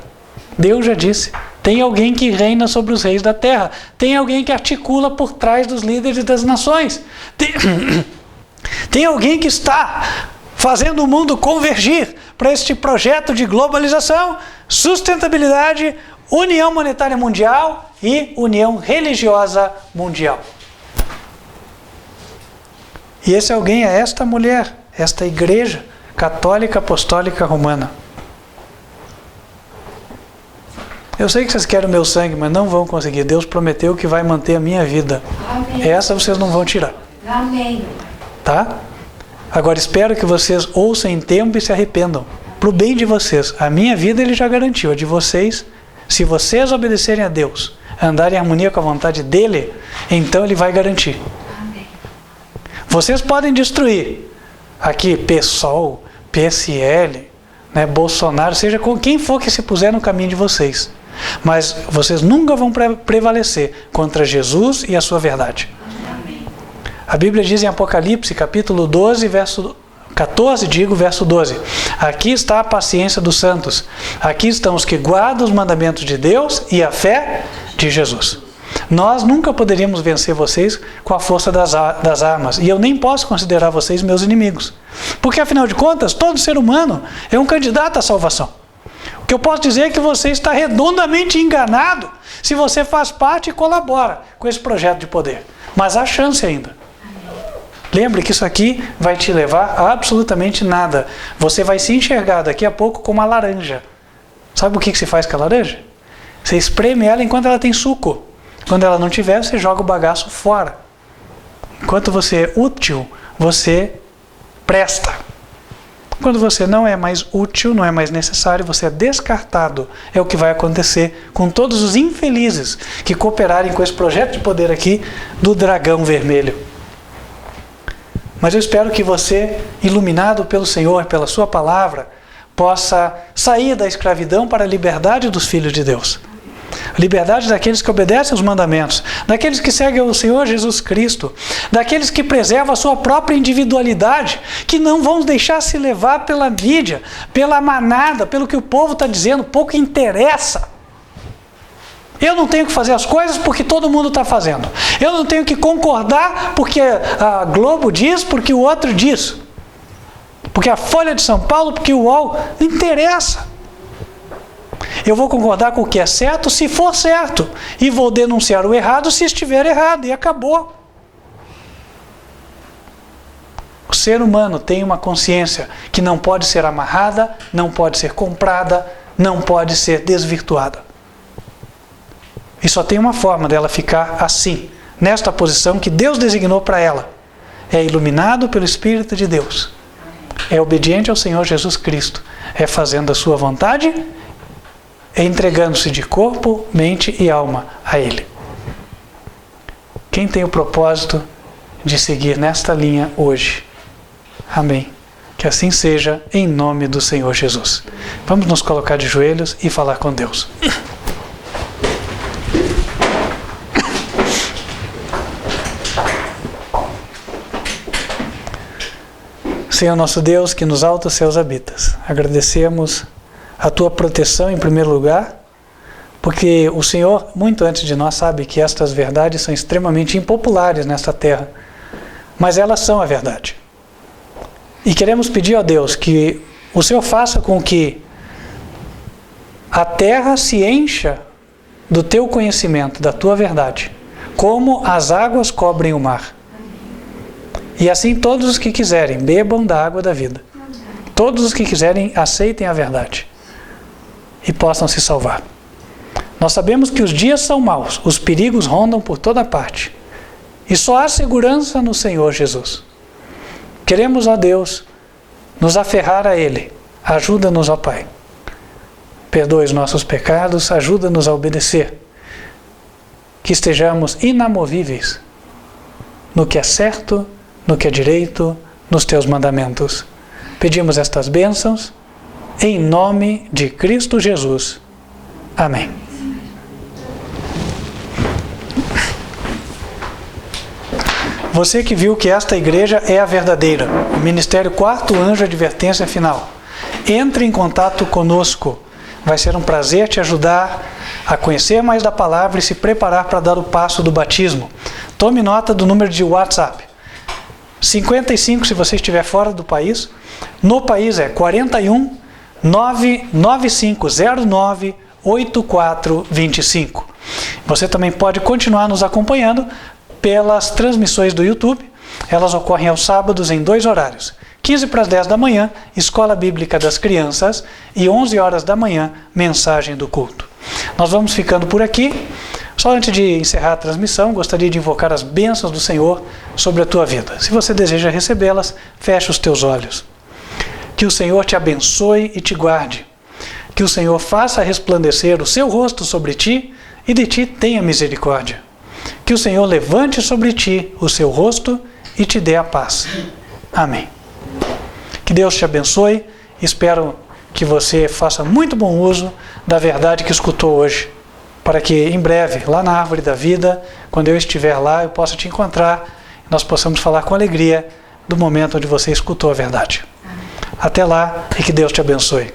Deus já disse, tem alguém que reina sobre os reis da terra. Tem alguém que articula por trás dos líderes das nações. Tem alguém que está fazendo o mundo convergir para este projeto de globalização, sustentabilidade, união monetária mundial e união religiosa mundial. E esse alguém é esta mulher, esta igreja católica apostólica romana. Eu sei que vocês querem o meu sangue, mas não vão conseguir. Deus prometeu que vai manter a minha vida. Amém. Essa vocês não vão tirar. Amém. Tá? Agora espero que vocês ouçam em tempo e se arrependam. Para o bem de vocês. A minha vida ele já garantiu. A de vocês, se vocês obedecerem a Deus, andarem em harmonia com a vontade dele, então ele vai garantir. Vocês podem destruir aqui PSOL, PSL, né, Bolsonaro, seja com quem for que se puser no caminho de vocês. Mas vocês nunca vão prevalecer contra Jesus e a sua verdade. Amém. A Bíblia diz em Apocalipse, capítulo 12, verso 14, verso 12. Aqui está a paciência dos santos. Aqui estão os que guardam os mandamentos de Deus e a fé de Jesus. Nós nunca poderíamos vencer vocês com a força das armas. E eu nem posso considerar vocês meus inimigos. Porque, afinal de contas, todo ser humano é um candidato à salvação. O que eu posso dizer é que você está redondamente enganado se você faz parte e colabora com esse projeto de poder. Mas há chance ainda. Lembre que isso aqui vai te levar a absolutamente nada. Você vai se enxergar daqui a pouco como uma laranja. Sabe o que se faz com a laranja? Você espreme ela enquanto ela tem suco. Quando ela não tiver, você joga o bagaço fora. Enquanto você é útil, você presta. Quando você não é mais útil, não é mais necessário, você é descartado. É o que vai acontecer com todos os infelizes que cooperarem com esse projeto de poder aqui do dragão vermelho. Mas eu espero que você, iluminado pelo Senhor, pela sua palavra, possa sair da escravidão para a liberdade dos filhos de Deus. A liberdade daqueles que obedecem os mandamentos, daqueles que seguem o Senhor Jesus Cristo, daqueles que preservam a sua própria individualidade, que não vão deixar se levar pela mídia, pela manada, pelo que o povo está dizendo, pouco interessa. Eu não tenho que fazer as coisas porque todo mundo está fazendo. Eu não tenho que concordar porque a Globo diz, porque o outro diz. Porque a Folha de São Paulo, porque o UOL, não interessa. Eu vou concordar com o que é certo se for certo. E vou denunciar o errado se estiver errado. E acabou. O ser humano tem uma consciência que não pode ser amarrada, não pode ser comprada, não pode ser desvirtuada. E só tem uma forma dela ficar assim, nesta posição que Deus designou para ela. É iluminado pelo Espírito de Deus. É obediente ao Senhor Jesus Cristo. É fazendo a sua vontade, é entregando-se de corpo, mente e alma a Ele. Quem tem o propósito de seguir nesta linha hoje? Amém. Que assim seja, em nome do Senhor Jesus. Vamos nos colocar de joelhos e falar com Deus. Senhor nosso Deus, que nos altos céus habitas, agradecemos a Tua proteção em primeiro lugar, porque o Senhor, muito antes de nós, sabe que estas verdades são extremamente impopulares nesta terra, mas elas são a verdade. E queremos pedir a Deus que o Senhor faça com que a terra se encha do Teu conhecimento, da Tua verdade, como as águas cobrem o mar. E assim todos os que quiserem bebam da água da vida. Todos os que quiserem aceitem a verdade e possam se salvar. Nós sabemos que os dias são maus, os perigos rondam por toda parte. E só há segurança no Senhor Jesus. Queremos, ó Deus, nos aferrar a Ele. Ajuda-nos, ó Pai. Perdoe os nossos pecados, ajuda-nos a obedecer. Que estejamos inamovíveis no que é certo, no que é direito, nos Teus mandamentos. Pedimos estas bênçãos em nome de Cristo Jesus. Amém. Você que viu que esta igreja é a verdadeira, o Ministério Quarto Anjo Advertência Final, entre em contato conosco. Vai ser um prazer te ajudar a conhecer mais da palavra e se preparar para dar o passo do batismo. Tome nota do número de WhatsApp. 55 se você estiver fora do país. No país é 41 99509 8425. Você também pode continuar nos acompanhando pelas transmissões do YouTube. Elas ocorrem aos sábados em 2 horários. 15 para as 10 da manhã, Escola Bíblica das Crianças, e 11 horas da manhã, Mensagem do Culto. Nós vamos ficando por aqui. Só antes de encerrar a transmissão, gostaria de invocar as bênçãos do Senhor sobre a tua vida. Se você deseja recebê-las, feche os teus olhos. Que o Senhor te abençoe e te guarde. Que o Senhor faça resplandecer o seu rosto sobre ti e de ti tenha misericórdia. Que o Senhor levante sobre ti o seu rosto e te dê a paz. Amém. Que Deus te abençoe. Espero que você faça muito bom uso da verdade que escutou hoje, para que em breve, lá na Árvore da Vida, quando eu estiver lá, eu possa te encontrar e nós possamos falar com alegria do momento onde você escutou a verdade. Até lá e que Deus te abençoe.